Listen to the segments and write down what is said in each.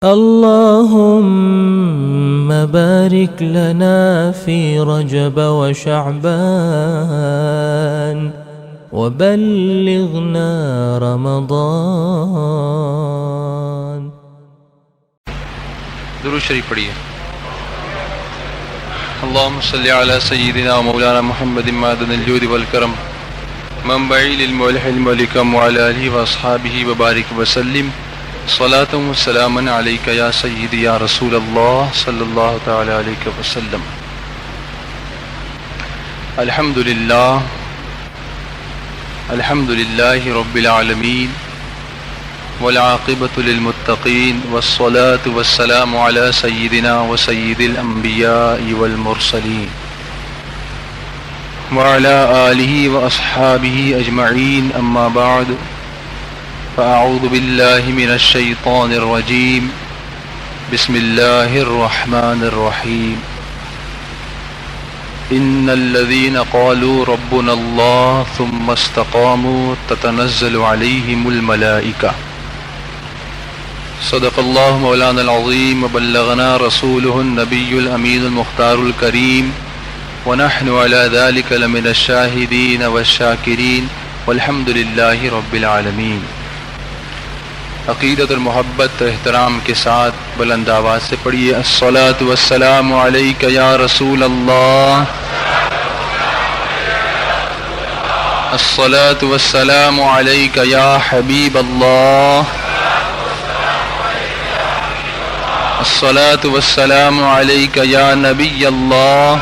اللهم بارك لنا في رجب وشعبان وبلغنا رمضان. درود شریف پڑھیے. اللهم صل على سيدنا ومولانا محمد معدن الجود والكرم منبع العلم والحلم والحكم وعلى آله وأصحابه وبارك وسلم صلاة وسلاما عليك يا سيدي يا رسول الله صلى الله تعالى عليك وسلم. الحمد لله رب العالمين والعاقبة للمتقين والصلاة والسلام على سيدنا وسيد الأنبياء والمرسلين وعلى آله وأصحابه أجمعين. أما بعد فأعوذ بالله من الشيطان الرجيم. بسم الله الرحمن الرحيم. إن الذين قالوا ربنا الله ثم استقاموا تتنزل عليهم الملائكة. صدق الله مولانا العظيم وبلغنا رسوله النبي الأمين المختار الكريم ونحن على ذلك لمن الشاهدين والشاكرين والحمد لله رب العالمين. عقیدت اور محبت اور احترام کے ساتھ بلند آواز سے پڑھیے الصلاۃ والسلام علیک یا رسول اللہ. الصلاۃ والسلام علیک یا حبیب اللہ. الصلاۃ والسلام علیک یا نبی اللہ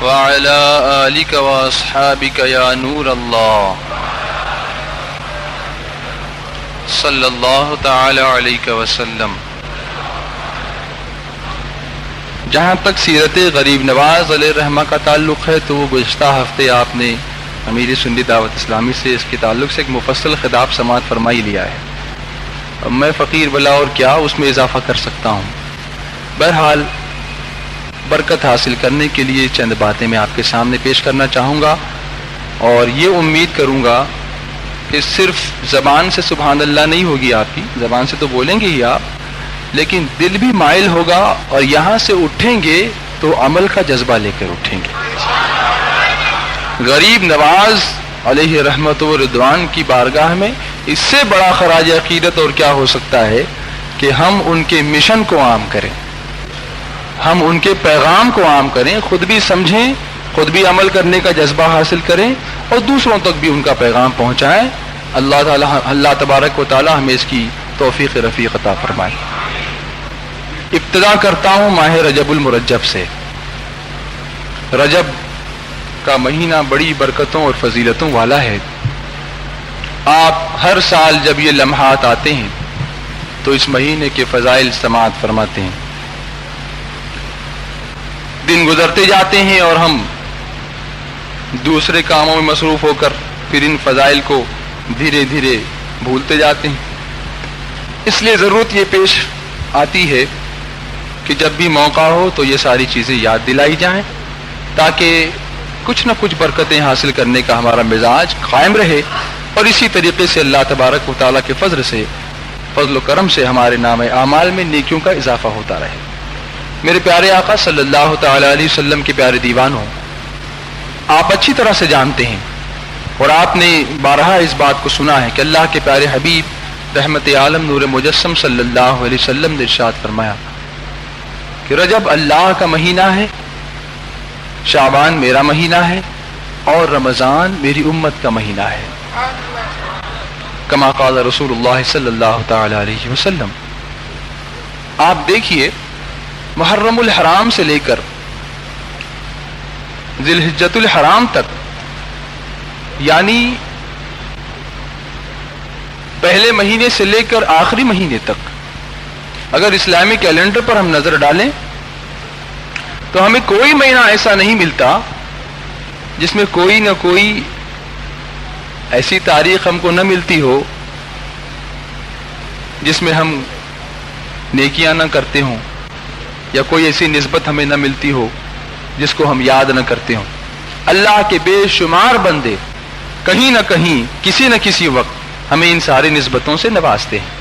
وعلی آلک واصحابک یا نور اللہ صلی اللہ تعالی علیہ وسلم. جہاں تک سیرت غریب نواز علیہ الرحمہ کا تعلق ہے تو وہ گزشتہ ہفتے آپ نے امیر سنی دعوت اسلامی سے اس کے تعلق سے ایک مفصل خطاب سماعت فرمائی لیا ہے. میں فقیر بلا اور کیا اس میں اضافہ کر سکتا ہوں. بہرحال برکت حاصل کرنے کے لیے چند باتیں میں آپ کے سامنے پیش کرنا چاہوں گا اور یہ امید کروں گا کہ صرف زبان سے سبحان اللہ نہیں ہوگی آپ کی، زبان سے تو بولیں گے ہی آپ، لیکن دل بھی مائل ہوگا اور یہاں سے اٹھیں گے تو عمل کا جذبہ لے کر اٹھیں گے. غریب نواز علیہ رحمت و رضوان کی بارگاہ میں اس سے بڑا خراج عقیدت اور کیا ہو سکتا ہے کہ ہم ان کے مشن کو عام کریں، ہم ان کے پیغام کو عام کریں، خود بھی سمجھیں، خود بھی عمل کرنے کا جذبہ حاصل کریں اور دوسروں تک بھی ان کا پیغام پہنچائیں. اللہ تبارک و تعالی ہمیں اس کی توفیق رفیق عطا فرمائے. ابتدا کرتا ہوں ماہ رجب المرجب سے. رجب کا مہینہ بڑی برکتوں اور فضیلتوں والا ہے. آپ ہر سال جب یہ لمحات آتے ہیں تو اس مہینے کے فضائل سماعت فرماتے ہیں. دن گزرتے جاتے ہیں اور ہم دوسرے کاموں میں مصروف ہو کر پھر ان فضائل کو دھیرے دھیرے بھولتے جاتے ہیں. اس لیے ضرورت یہ پیش آتی ہے کہ جب بھی موقع ہو تو یہ ساری چیزیں یاد دلائی جائیں تاکہ کچھ نہ کچھ برکتیں حاصل کرنے کا ہمارا مزاج قائم رہے اور اسی طریقے سے اللہ تبارک و تعالیٰ کے فضل و کرم سے ہمارے نام اعمال میں نیکیوں کا اضافہ ہوتا رہے. میرے پیارے آقا صلی اللہ تعالی علیہ وسلم کے پیارے دیوانوں، آپ اچھی طرح سے جانتے ہیں اور آپ نے بارہا اس بات کو سنا ہے کہ اللہ کے پیارے حبیب رحمت عالم نور مجسم صلی اللہ علیہ وسلم نے ارشاد فرمایا کہ رجب اللہ کا مہینہ ہے، شعبان میرا مہینہ ہے اور رمضان میری امت کا مہینہ ہے. کما قال رسول اللہ صلی اللہ تعالی علیہ وسلم. آپ دیکھیے محرم الحرام سے لے کر ذی الحجۃ الحرام تک، یعنی پہلے مہینے سے لے کر آخری مہینے تک اگر اسلامی کیلنڈر پر ہم نظر ڈالیں تو ہمیں کوئی مہینہ ایسا نہیں ملتا جس میں کوئی نہ کوئی ایسی تاریخ ہم کو نہ ملتی ہو جس میں ہم نیکیاں نہ کرتے ہوں، یا کوئی ایسی نسبت ہمیں نہ ملتی ہو جس کو ہم یاد نہ کرتے ہوں. اللہ کے بے شمار بندے کہیں نہ کہیں کسی نہ کسی وقت ہمیں ان ساری نسبتوں سے نوازتے ہیں.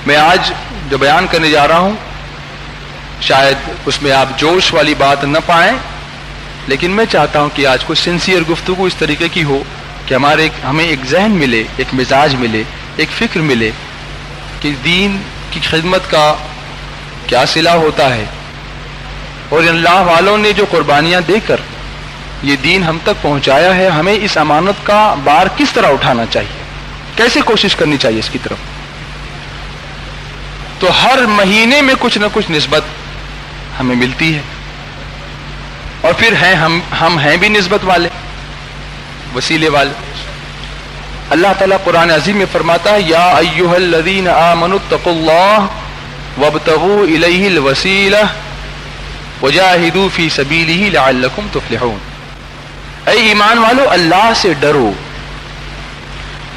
میں آج جو بیان کرنے جا رہا ہوں شاید اس میں آپ جوش والی بات نہ پائیں، لیکن میں چاہتا ہوں کہ آج کوئی سنسیئر گفتگو اس طریقے کی ہو کہ ہمیں ایک ذہن ملے، ایک مزاج ملے، ایک فکر ملے کہ دین کی خدمت کا کیا صلہ ہوتا ہے، اور اللہ والوں نے جو قربانیاں دے کر یہ دین ہم تک پہنچایا ہے، ہمیں اس امانت کا بار کس طرح اٹھانا چاہیے، کیسے کوشش کرنی چاہیے اس کی طرف. تو ہر مہینے میں کچھ نہ کچھ نسبت ہمیں ملتی ہے، اور پھر ہم ہیں بھی نسبت والے، وسیلے والے. اللہ تعالیٰ قرآن عظیم میں فرماتا ہے یا ایھا الذین آمنوا اتقوا اللہ وابتغوا الیہ الوسیلہ وجاہدوا فی سبیلہ لعلکم تفلحون. اے ایمان والو اللہ سے ڈرو.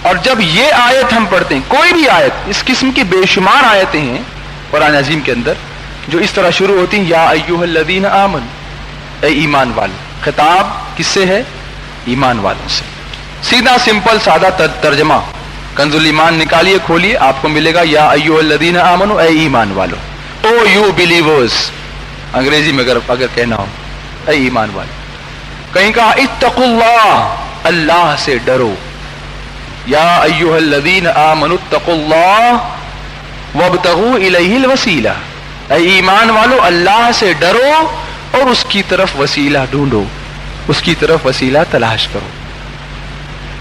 اور جب یہ آیت ہم پڑھتے ہیں، کوئی بھی آیت، اس قسم کی بے شمار آیتیں ہیں قرآن عظیم کے اندر جو اس طرح شروع ہوتی ہیں یا ایھا الذین آمنوا، اے ایمان والو. خطاب کس سے ہے؟ ایمان والوں سے. سیدھا سمپل سادہ ترجمہ کنز الایمان نکالیے، کھولیے، آپ کو ملے گا یا ایھا الذین آمنوا، اے ایمان والو. او یو بلیورز، انگریزی میں اگر کہنا ہو، اے ایمان والو. کہیں کہا اتقوا اللہ، اللہ سے ڈرو. یا ایھا الذین آمنوا اتقوا اللہ وابتغوا الیہ الوسیلہ، اے ایمان والو اللہ سے ڈرو اور اس کی طرف وسیلہ ڈھونڈو، اس کی طرف وسیلہ تلاش کرو.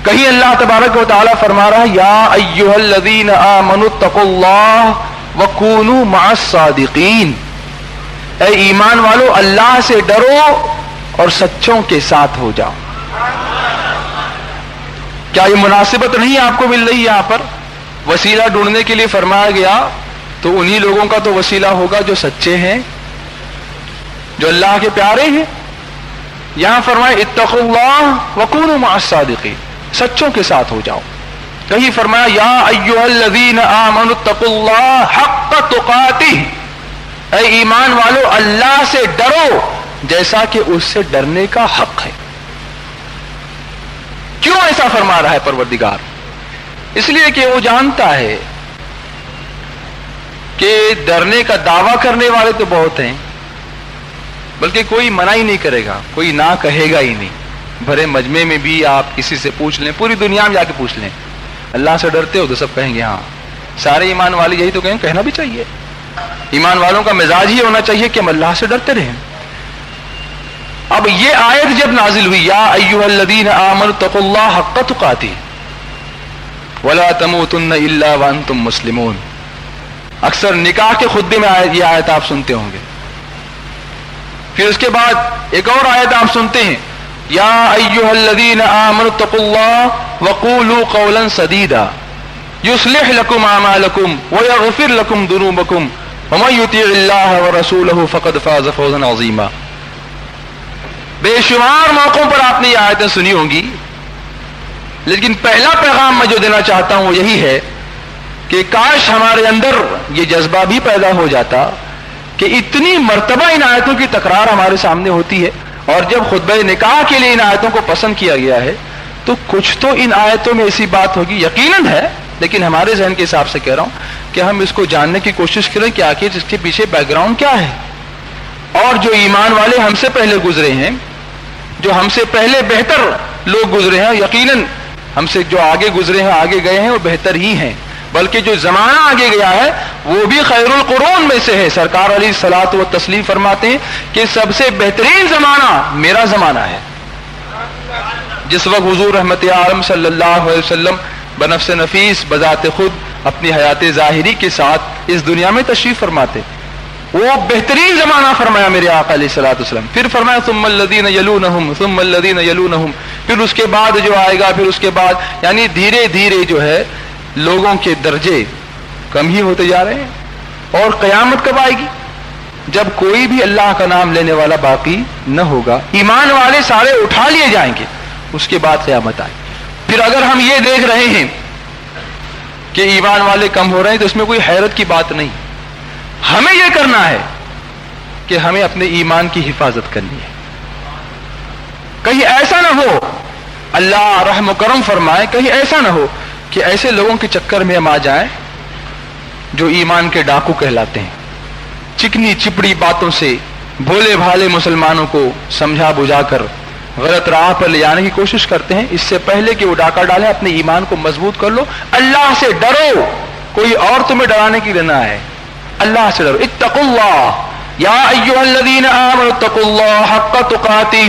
کہیں اللہ تبارک و تعالیٰ فرما رہا ہے یا ایھا الذین آمنوا اتقوا اللہ وکونوا مع الصادقین، اے ایمان والو اللہ سے ڈرو اور سچوں کے ساتھ ہو جاؤ. کیا یہ مناسبت نہیں آپ کو مل رہی یہاں پر؟ وسیلہ ڈھونڈنے کے لیے فرمایا گیا تو انہی لوگوں کا تو وسیلہ ہوگا جو سچے ہیں، جو اللہ کے پیارے ہیں. یہاں فرمایا اتقوا اللہ وکونوا مع الصادقین، سچوں کے ساتھ ہو جاؤ. کہیں فرمایا یا ایھا الذین آمنوا اتقوا اللہ حق تقاتہ، اے ایمان والو اللہ سے ڈرو جیسا کہ اس سے ڈرنے کا حق ہے. کیوں ایسا فرما رہا ہے پروردگار؟ اس لیے کہ وہ جانتا ہے کہ ڈرنے کا دعویٰ کرنے والے تو بہت ہیں، بلکہ کوئی منع ہی نہیں کرے گا، کوئی نہ کہے گا ہی نہیں. بھرے مجمع میں بھی آپ کسی سے پوچھ لیں، پوری دنیا میں جا کے پوچھ لیں اللہ سے ڈرتے ہو تو سب کہیں گے ہاں. سارے ایمان والے یہی تو کہیں، کہنا بھی چاہیے. ایمان والوں کا مزاج ہی ہونا چاہیے کہ ہم اللہ سے ڈرتے رہیں. اب یہ آیت جب نازل ہوئی یا ایھا الذین آمنوا اتقوا اللہ حق تقاتہ ولا تموتن الا وانتم مسلمون، اکثر نکاح کے خطبے میں یہ آیت آپ سنتے ہوں گے. پھر اس کے بعد ایک اور آیت آپ سنتے ہیں یا ایھا الذین آمنوا اتقوا اللہ وقولوا قولا سدیدا یصلح لکم اعمالکم ویغفر لکم ذنوبکم ومن یطع اللہ ورسولہ فقد فاز فوزا عظیما. بے شمار موقعوں پر آپ نے یہ آیتیں سنی ہوں گی، لیکن پہلا پیغام میں جو دینا چاہتا ہوں وہ یہی ہے کہ کاش ہمارے اندر یہ جذبہ بھی پیدا ہو جاتا کہ اتنی مرتبہ ان آیتوں کی تکرار ہمارے سامنے ہوتی ہے، اور جب خطبہ نکاح کے لیے ان آیتوں کو پسند کیا گیا ہے تو کچھ تو ان آیتوں میں ایسی بات ہوگی، یقیناً ہے، لیکن ہمارے ذہن کے حساب سے کہہ رہا ہوں کہ ہم اس کو جاننے کی کوشش کریں کہ آخر اس کے پیچھے بیک گراؤنڈ کیا ہے. اور جو ایمان والے ہم سے پہلے گزرے ہیں، جو ہم سے پہلے بہتر لوگ گزرے ہیں، یقیناً ہم سے جو آگے گزرے ہیں، آگے گئے ہیں، وہ بہتر ہی ہیں، بلکہ جو زمانہ آگے گیا ہے وہ بھی خیر القرون میں سے ہے. سرکار علیہ الصلوۃ والتسلیم فرماتے ہیں کہ سب سے بہترین زمانہ میرا زمانہ ہے. جس وقت حضور رحمت عالم صلی اللہ علیہ وسلم بنفس نفیس بذات خود اپنی حیات ظاہری کے ساتھ اس دنیا میں تشریف فرماتے، وہ بہترین زمانہ فرمایا میرے آقا علیہ الصلوۃ والسلام. پھر فرمایا ثم الذین یلونہم ثم الذین یلونہم، پھر اس کے بعد جو آئے گا، پھر اس کے بعد، یعنی دھیرے دھیرے جو ہے لوگوں کے درجے کم ہی ہوتے جا رہے ہیں. اور قیامت کب آئے گی؟ جب کوئی بھی اللہ کا نام لینے والا باقی نہ ہوگا، ایمان والے سارے اٹھا لیے جائیں گے، اس کے بعد قیامت آئے. پھر اگر ہم یہ دیکھ رہے ہیں کہ ایمان والے کم ہو رہے ہیں تو اس میں کوئی حیرت کی بات نہیں. ہمیں یہ کرنا ہے کہ ہمیں اپنے ایمان کی حفاظت کرنی ہے. کہیں ایسا نہ ہو، اللہ رحم و کرم فرمائے، کہیں ایسا نہ ہو کہ ایسے لوگوں کے چکر میں ہم آ جائیں جو ایمان کے ڈاکو کہلاتے ہیں، چکنی چپڑی باتوں سے بھولے بھالے مسلمانوں کو سمجھا بجھا کر غلط راہ پر لے جانے کی کوشش کرتے ہیں۔ اس سے پہلے کہ وہ ڈاکہ ڈالیں اپنے ایمان کو مضبوط کر لو، اللہ سے ڈرو، کوئی اور تمہیں ڈرانے کی لینا ہے، اللہ سے ڈرو۔ اتقوا اللہ یا ایھا الذین آمنوا اتقوا اللہ حق تقاتہ،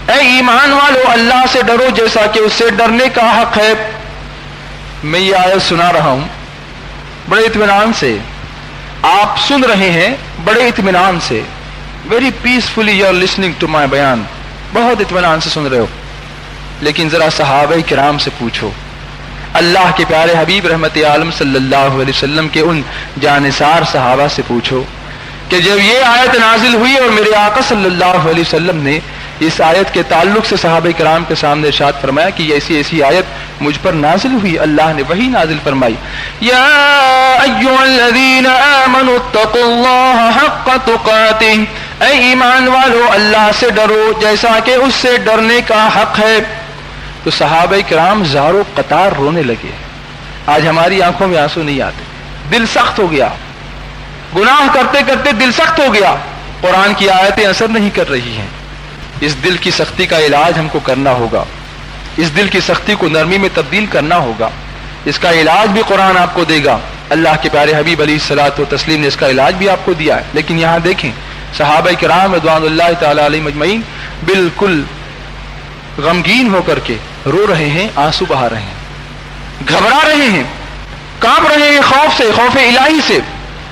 اے ایمان والو اللہ سے ڈرو جیسا کہ اس سے ڈرنے کا حق ہے۔ میں یہ آیت سنا رہا ہوں بڑے اطمینان سے، آپ سن رہے ہیں بڑے اطمینان سے، very peacefully you are listening to my بیان، بہت اطمینان سے سن رہے ہو، لیکن ذرا صحابہ کرام سے پوچھو، اللہ کے پیارے حبیب رحمت عالم صلی اللہ علیہ وسلم کے ان جانثار صحابہ سے پوچھو کہ جب یہ آیت نازل ہوئی اور میرے آقا صلی اللہ علیہ وسلم نے اس آیت کے تعلق سے صحابہ کرام کے سامنے ارشاد فرمایا کہ ایسی ایسی آیت مجھ پر نازل ہوئی، اللہ نے وہی نازل فرمائی، یا ایھا الذین آمنوا اتقوا اللہ حق تقاتہ، اے ایمان والو اللہ سے ڈرو جیسا کہ اس سے ڈرنے کا حق ہے۔ تو صحابہ کرام زارو قطار رونے لگے۔ آج ہماری آنکھوں میں آنسو نہیں آتے، دل سخت ہو گیا، گناہ کرتے کرتے دل سخت ہو گیا، قرآن کی آیتیں اثر نہیں کر رہی ہیں۔ اس دل کی سختی کا علاج ہم کو کرنا ہوگا، اس دل کی سختی کو نرمی میں تبدیل کرنا ہوگا، اس کا علاج بھی قرآن آپ کو دے گا، اللہ کے پیارے حبیب علیہ الصلوۃ والتسلیم نے اس کا علاج بھی آپ کو دیا ہے۔ لیکن یہاں دیکھیں صحابہ کرام رضوان اللہ تعالی علیہم اجمعین بالکل غمگین ہو کر کے رو رہے ہیں، آنسو بہا رہے ہیں، گھبرا رہے ہیں، کانپ رہے ہیں خوف سے، خوف الہی سے۔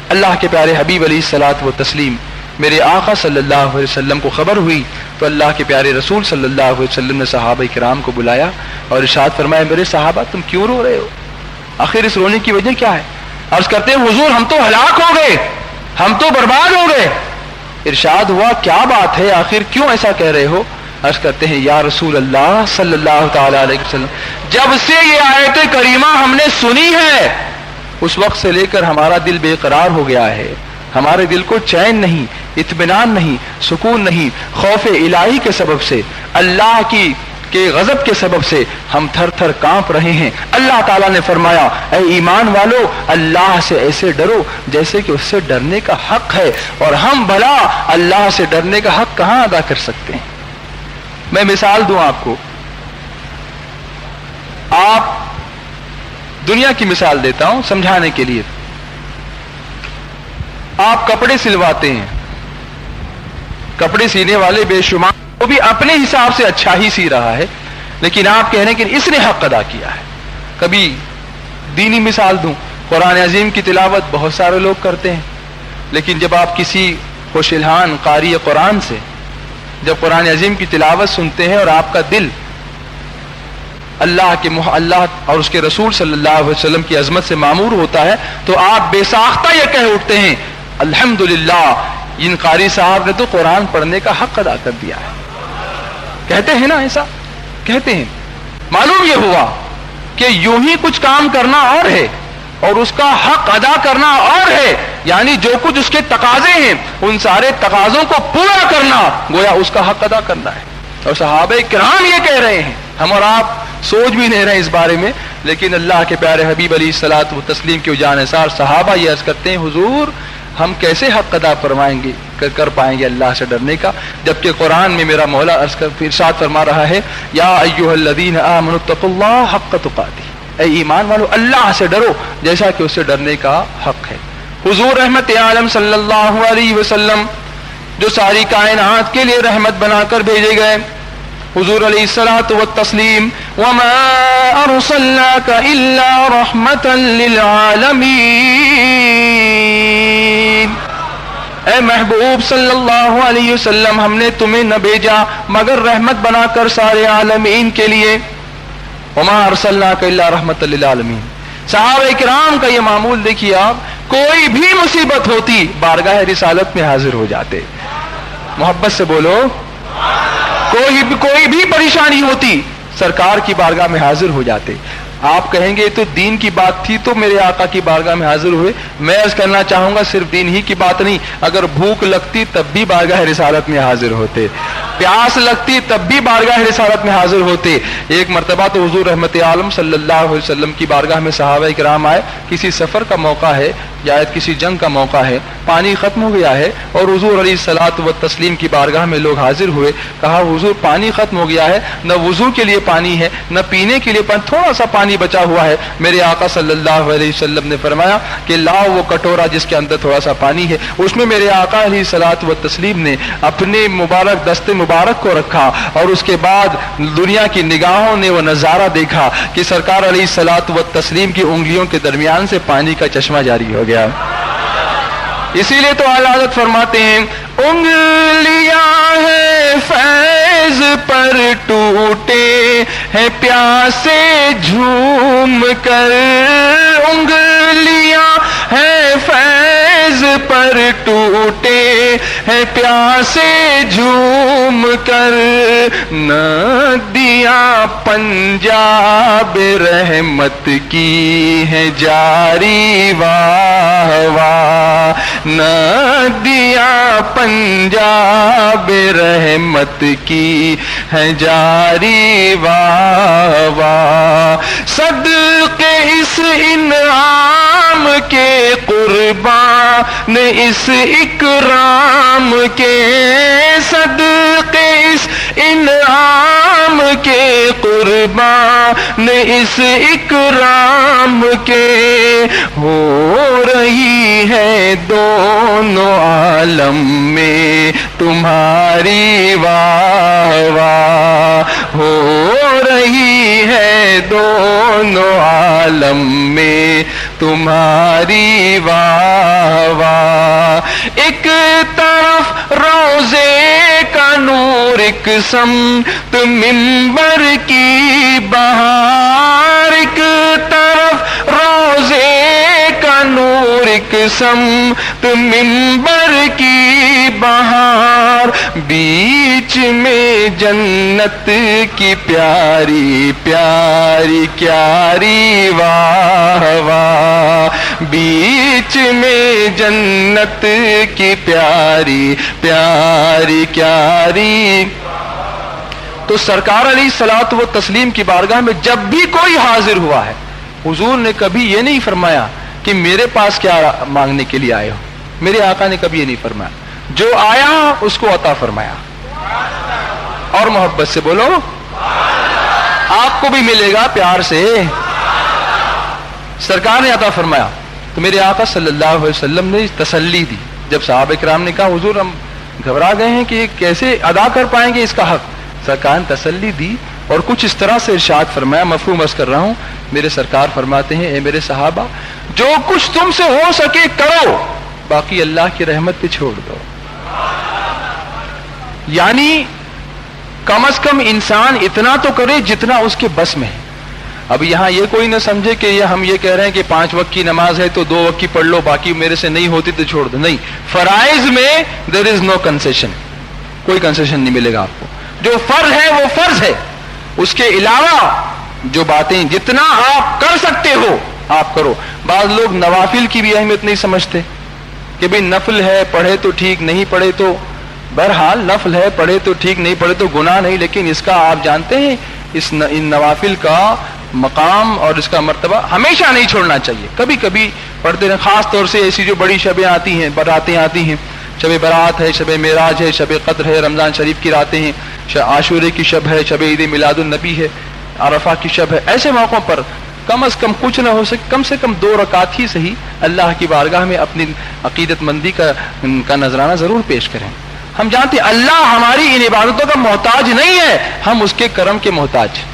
اللہ کے پیارے حبیب علیہ الصلوۃ والتسلیم میرے آقا صلی اللہ علیہ وسلم کو خبر ہوئی تو اللہ کے پیارے رسول صلی اللہ علیہ وسلم نے صحابہ کرام کو بلایا اور ارشاد فرمایا، میرے صحابہ تم کیوں رو رہے ہو؟ آخر اس رونے کی وجہ کیا ہے؟ عرض کرتے ہیں حضور ہم تو ہلاک ہو گئے، ہم تو برباد ہو گئے۔ ارشاد ہوا کیا بات ہے، آخر کیوں ایسا کہہ رہے ہو؟ عرض کرتے ہیں یا رسول اللہ صلی اللہ تعالی علیہ وسلم، جب سے یہ آیت کریمہ ہم نے سنی ہے اس وقت سے لے کر ہمارا دل بے قرار ہو گیا ہے، ہمارے دل کو چین نہیں، اطمینان نہیں، سکون نہیں، خوف الہی کے سبب سے، اللہ کے غضب کے سبب سے ہم تھر تھر کانپ رہے ہیں۔ اللہ تعالیٰ نے فرمایا اے ایمان والو اللہ سے ایسے ڈرو جیسے کہ اس سے ڈرنے کا حق ہے، اور ہم بھلا اللہ سے ڈرنے کا حق کہاں ادا کر سکتے ہیں؟ میں مثال دوں آپ کو، آپ دنیا کی مثال دیتا ہوں سمجھانے کے لیے۔ آپ کپڑے سلواتے ہیں، کپڑے سینے والے بے شمار، وہ بھی اپنے حساب سے اچھا ہی سی رہا ہے، لیکن آپ کہہ رہے ہیں کہ اس نے حق ادا کیا ہے۔ کبھی دینی مثال دوں، قرآن عظیم کی تلاوت بہت سارے لوگ کرتے ہیں، لیکن جب آپ کسی خوش الحان قاری قرآن سے جب قرآن عظیم کی تلاوت سنتے ہیں اور آپ کا دل اللہ اور اس کے رسول صلی اللہ علیہ وسلم کی عظمت سے معمور ہوتا ہے تو آپ بے ساختہ یہ کہہ اٹھتے ہیں الحمدللہ ان قاری صاحب نے تو قرآن پڑھنے کا حق ادا کر دیا ہے۔ کہتے ہیں نا، ایسا کہتے ہیں۔ معلوم یہ ہوا کہ یوں ہی کچھ کام کرنا اور ہے اور اس کا حق ادا کرنا اور ہے، یعنی جو کچھ اس کے تقاضے ہیں ان سارے تقاضوں کو پورا کرنا گویا اس کا حق ادا کرنا ہے۔ اور صحابہ کرام یہ کہہ رہے ہیں، ہم اور آپ سوچ بھی نہیں رہے اس بارے میں، لیکن اللہ کے پیارے حبیب علیہ الصلوۃ والتسلیم کے جانثار صحابہ یہ عرض کرتے ہیں حضور ہم کیسے حق ادا کر پائیں گے اللہ سے ڈرنے کا، جبکہ قرآن میں میرا مولا ارشاد فرما رہا ہے یا ایھا الذین آمنوا اتقوا اللہ حق تقاتہ، اے ایمان والو اللہ سے ڈرو جیسا کہ اس سے ڈرنے کا حق ہے۔ حضور رحمت عالم صلی اللہ علیہ وسلم جو ساری کائنات کے لیے رحمت بنا کر بھیجے گئے، حضور علیہ الصلوۃ والتسلیم وما ارسلناک الا رحمتا للعالمین، اے محبوب صلی اللہ علیہ وسلم ہم نے تمہیں نہ بھیجا مگر رحمت بنا کر سارے عالمین کے لیے، وما ارسلناک الا رحمتا للعالمین۔ صحابہ کرام کا یہ معمول دیکھیے آپ، کوئی بھی مصیبت ہوتی بارگاہ رسالت میں حاضر ہو جاتے، محبت سے بولو، کوئی بھی پریشانی ہوتی سرکار کی بارگاہ میں حاضر ہو جاتے۔ آپ کہیں گے تو دین کی بات تھی تو میرے آقا کی بارگاہ میں حاضر ہوئے، میں عرض کرنا چاہوں گا صرف دین ہی کی بات نہیں، اگر بھوک لگتی تب بھی بارگاہ رسالت میں حاضر ہوتے۔ پیاس لگتی تب بھی بارگاہ رسالت میں حاضر ہوتے. ایک مرتبہ تو حضور رحمت عالم صلی اللہ علیہ وسلم کی بارگاہ میں صحابہ کرام آئے, کسی سفر کا موقع ہے یا کسی جنگ کا موقع ہے, پانی ختم ہو گیا ہے اور حضور علیہ الصلوۃ والتسلیم کی بارگاہ میں لوگ حاضر ہوئے. کہا حضور پانی ختم ہو گیا ہے, نہ وضو کے لیے پانی ہے نہ پینے کے لیے پانی, تھوڑا سا پانی بچا ہوا ہے. میرے آقا صلی اللہ علیہ وسلم نے فرمایا کہ لاؤ وہ کٹورا جس کے اندر تھوڑا سا پانی ہے. اس میں میرے آقا علیہ الصلوۃ والتسلیم نے اپنے مبارک دست مبارک کو رکھا اور اس کے بعد دنیا کی نگاہوں نے وہ نظارہ دیکھا کہ سرکار علیہ الصلوۃ والتسلیم کی انگلیوں کے درمیان سے پانی کا چشمہ جاری ہو گیا. اسی لیے تو اعلی حضرت فرماتے ہیں انگلیاں ہیں فیض پر ٹوٹے ہیں پیاسے جھوم کر, انگلیاں ہیں فیض پر ٹوٹے ہیں پیاسے جھوم کر, ندیاں پنجاب رحمت کی ہے جاری واہ واہ, ندیاں پنجاب رحمت کی ہے جاری واہ واہ. صدقے اس انعام کے قربان اس اکرام کے, صدقے اس انعام کے قربان اس اکرام کے, ہو رہی ہے دونوں عالم میں تمہاری واہ واہ, ہو رہی ہے دونوں عالم میں تمہاری واہ واہ. ایک طرف روزے کا نور, ایک سمت منبر کی بہار, ایک طرف روزے کا نور, ایک سمت منبر کی بہار, بیچ میں جنت کی پیاری پیاری کیاری واہ واہ, بیچ میں جنت کی پیاری پیاری کیاری. تو سرکار علیہ الصلوۃ والتسلیم کی بارگاہ میں جب بھی کوئی حاضر ہوا ہے, حضور نے کبھی یہ نہیں فرمایا کہ میرے پاس کیا مانگنے کے لیے آئے ہو. میرے آقا نے کبھی یہ نہیں فرمایا, جو آیا اس کو عطا فرمایا. اور محبت سے بولو آپ کو بھی ملے گا پیار سے. سرکار نے عطا فرمایا تو میرے آقا صلی اللہ علیہ وسلم نے تسلی دی. جب صحابہ کرام نے کہا حضور ہم گھبرا گئے ہیں کہ کیسے ادا کر پائیں گے اس کا حق, سرکار نے تسلی دی اور کچھ اس طرح سے ارشاد فرمایا, مفہوم عرض کر رہا ہوں. میرے سرکار فرماتے ہیں اے میرے صحابہ جو کچھ تم سے ہو سکے کرو, باقی اللہ کی رحمت پہ چھوڑ دو. یعنی کم از کم انسان اتنا تو کرے جتنا اس کے بس میں ہے. اب یہاں یہ کوئی نہ سمجھے کہ ہم یہ کہہ رہے ہیں کہ 5 وقت کی نماز ہے تو 2 وقت کی پڑھ لو, باقی میرے سے نہیں ہوتی تو چھوڑ دو. نہیں, فرائض میں دیر از نو کنسیشن, کوئی کنسیشن نہیں ملے گا آپ کو. جو فرض ہے وہ فرض ہے, اس کے علاوہ جو باتیں جتنا آپ کر سکتے ہو آپ کرو. بعض لوگ نوافل کی بھی اہمیت نہیں سمجھتے کہ بھئی نفل ہے پڑھے تو ٹھیک, نہیں پڑھے تو بہرحال نفل ہے, پڑھے تو ٹھیک نہیں پڑھے تو گناہ نہیں. لیکن اس کا آپ جانتے ہیں ان نوافل کا مقام اور اس کا مرتبہ ہمیشہ نہیں چھوڑنا چاہیے. کبھی کبھی پڑھتے رہیں, خاص طور سے ایسی جو بڑی شبیں آتی ہیں, براتیں آتی ہیں, شب برات ہے, شب معراج ہے, شب قدر ہے, رمضان شریف کی راتیں ہیں, عاشورے کی شب ہے, شب عید میلاد النبی ہے, عرفہ کی شب ہے. ایسے موقعوں پر کم از کم کچھ نہ ہو سکے کم سے کم 2 رکعت ہی صحیح اللہ کی بارگاہ میں اپنی عقیدت مندی کا نذرانہ ضرور پیش کریں. ہم جانتے ہیں اللہ ہماری ان عبادتوں کا محتاج نہیں ہے, ہم اس کے کرم کے محتاج ہیں,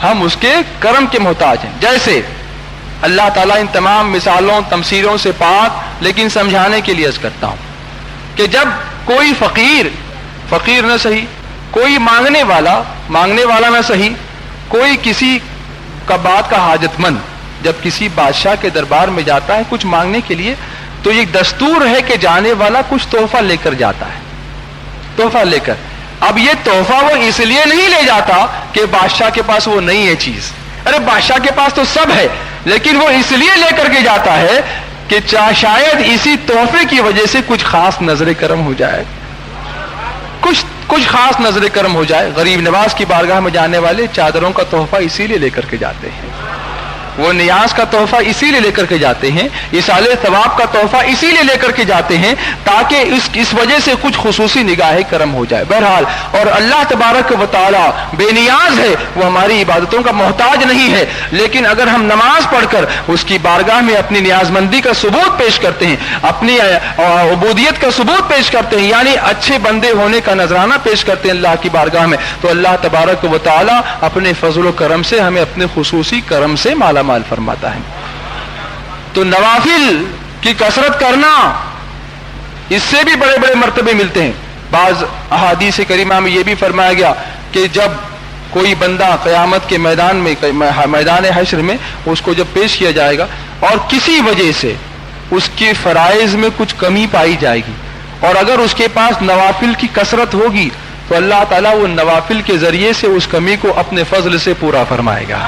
ہم اس کے کرم کے محتاج ہیں. جیسے اللہ تعالیٰ ان تمام مثالوں تمثیلوں سے پاک, لیکن سمجھانے کے لیے عرض کرتا ہوں کہ جب کوئی فقیر نہ صحیح, کوئی مانگنے والا نہ صحیح, کوئی کسی کا بات کا حاجت مند جب کسی بادشاہ کے دربار میں جاتا ہے کچھ مانگنے کے لیے, تو یہ دستور ہے کہ جانے والا کچھ تحفہ لے کر جاتا ہے, تحفہ لے کر. اب یہ تحفہ وہ اس لیے نہیں لے جاتا کہ بادشاہ کے پاس وہ نہیں ہے چیز, ارے بادشاہ کے پاس تو سب ہے, لیکن وہ اس لیے لے کر کے جاتا ہے کہ شاید اسی تحفے کی وجہ سے کچھ خاص نظر کرم ہو جائے. کچھ خاص نظر کرم ہو جائے. غریب نواز کی بارگاہ میں جانے والے چادروں کا تحفہ اسی لیے لے کر کے جاتے ہیں, وہ نیاز کا تحفہ اسی لیے لے کر کے جاتے ہیں, ایصال ثواب کا تحفہ اسی لیے لے کر کے جاتے ہیں تاکہ اس وجہ سے کچھ خصوصی نگاہ کرم ہو جائے. بہرحال, اور اللہ تبارک و تعالی بے نیاز ہے, وہ ہماری عبادتوں کا محتاج نہیں ہے, لیکن اگر ہم نماز پڑھ کر اس کی بارگاہ میں اپنی نیاز مندی کا ثبوت پیش کرتے ہیں, اپنی عبودیت کا ثبوت پیش کرتے ہیں, یعنی اچھے بندے ہونے کا نذرانہ پیش کرتے ہیں اللہ کی بارگاہ میں, تو اللہ تبارک و تعالی اپنے فضل و کرم سے ہمیں اپنے خصوصی کرم سے مالا مال فرماتا ہے. تو نوافل کی کثرت کرنا, اس سے بھی بڑے بڑے مرتبے ملتے ہیں. بعض احادیث کریمہ میں یہ بھی فرمایا گیا کہ جب کوئی بندہ قیامت کے میدان حشر میں اس کو جب پیش کیا جائے گا اور کسی وجہ سے اس کے فرائض میں کچھ کمی پائی جائے گی, اور اگر اس کے پاس نوافل کی کثرت ہوگی تو اللہ تعالیٰ وہ نوافل کے ذریعے سے اس کمی کو اپنے فضل سے پورا فرمائے گا.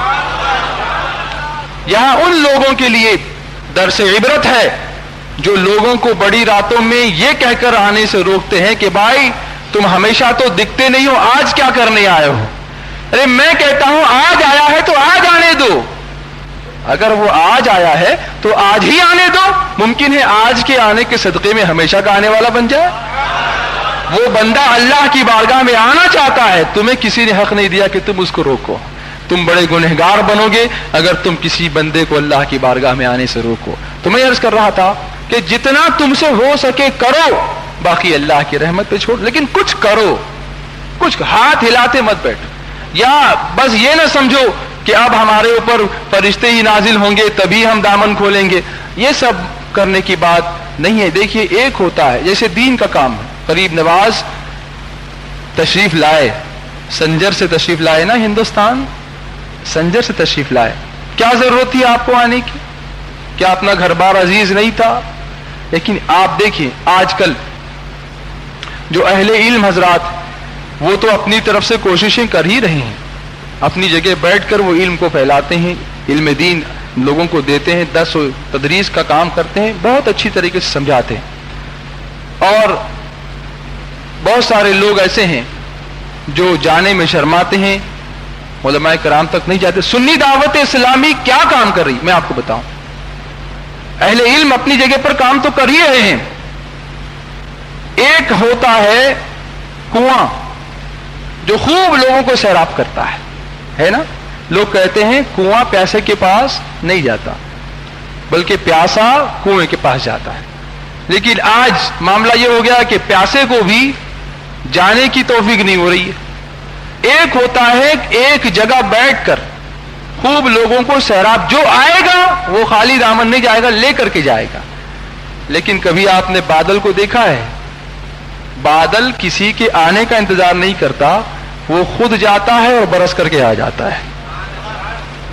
یہاں ان لوگوں کے لیے درس عبرت ہے جو لوگوں کو بڑی راتوں میں یہ کہہ کر آنے سے روکتے ہیں کہ بھائی تم ہمیشہ تو دکھتے نہیں ہو, آج کیا کرنے آئے ہو. ارے میں کہتا ہوں آج آیا ہے تو آج آنے دو, اگر وہ آج آیا ہے تو آج ہی آنے دو. ممکن ہے آج کے آنے کے صدقے میں ہمیشہ کا آنے والا بن جائے. وہ بندہ اللہ کی بارگاہ میں آنا چاہتا ہے, تمہیں کسی نے حق نہیں دیا کہ تم اس کو روکو. تم بڑے گنہگار بنو گے اگر تم کسی بندے کو اللہ کی بارگاہ میں آنے سے روکو. تو میں عرض کر رہا تھا کہ جتنا تم سے ہو سکے کرو, باقی اللہ کی رحمت پہ چھوڑ, لیکن کچھ کرو, کچھ ہاتھ ہلاتے مت بیٹھو, یا بس یہ نہ سمجھو کہ اب ہمارے اوپر فرشتے ہی نازل ہوں گے تبھی ہم دامن کھولیں گے. یہ سب کرنے کی بات نہیں ہے. دیکھیے, ایک ہوتا ہے جیسے دین کا کام ہے. غریب نواز تشریف لائے, سنجر سے تشریف لائے نا, ہندوستان سنجر سے تشریف لائے. کیا ضرورت تھی آپ کو آنے کی؟ کیا اپنا گھر بار عزیز نہیں تھا؟ لیکن آپ دیکھیں آج کل جو اہل علم حضرات وہ تو اپنی طرف سے کوششیں کر ہی رہے ہیں, اپنی جگہ بیٹھ کر وہ علم کو پھیلاتے ہیں, علم دین لوگوں کو دیتے ہیں, درس و تدریس کا کام کرتے ہیں, بہت اچھی طریقے سے سمجھاتے ہیں. اور بہت سارے لوگ ایسے ہیں جو جانے میں شرماتے ہیں, علماء کرام تک نہیں جاتے. سنی دعوت اسلامی کیا کام کر رہی, میں آپ کو بتاؤں. اہل علم اپنی جگہ پر کام تو کر ہی رہے ہیں. ایک ہوتا ہے کنواں جو خوب لوگوں کو سیراب کرتا ہے نا. لوگ کہتے ہیں کنواں پیاسے کے پاس نہیں جاتا بلکہ پیاسا کنویں کے پاس جاتا ہے. لیکن آج معاملہ یہ ہو گیا کہ پیاسے کو بھی جانے کی توفیق نہیں ہو رہی ہے. ایک ہوتا ہے ایک جگہ بیٹھ کر خوب لوگوں کو سیراب, جو آئے گا وہ خالی دامن نہیں جائے گا, لے کر کے جائے گا. لیکن کبھی آپ نے بادل کو دیکھا ہے؟ بادل کسی کے آنے کا انتظار نہیں کرتا, وہ خود جاتا ہے اور برس کر کے آ جاتا ہے.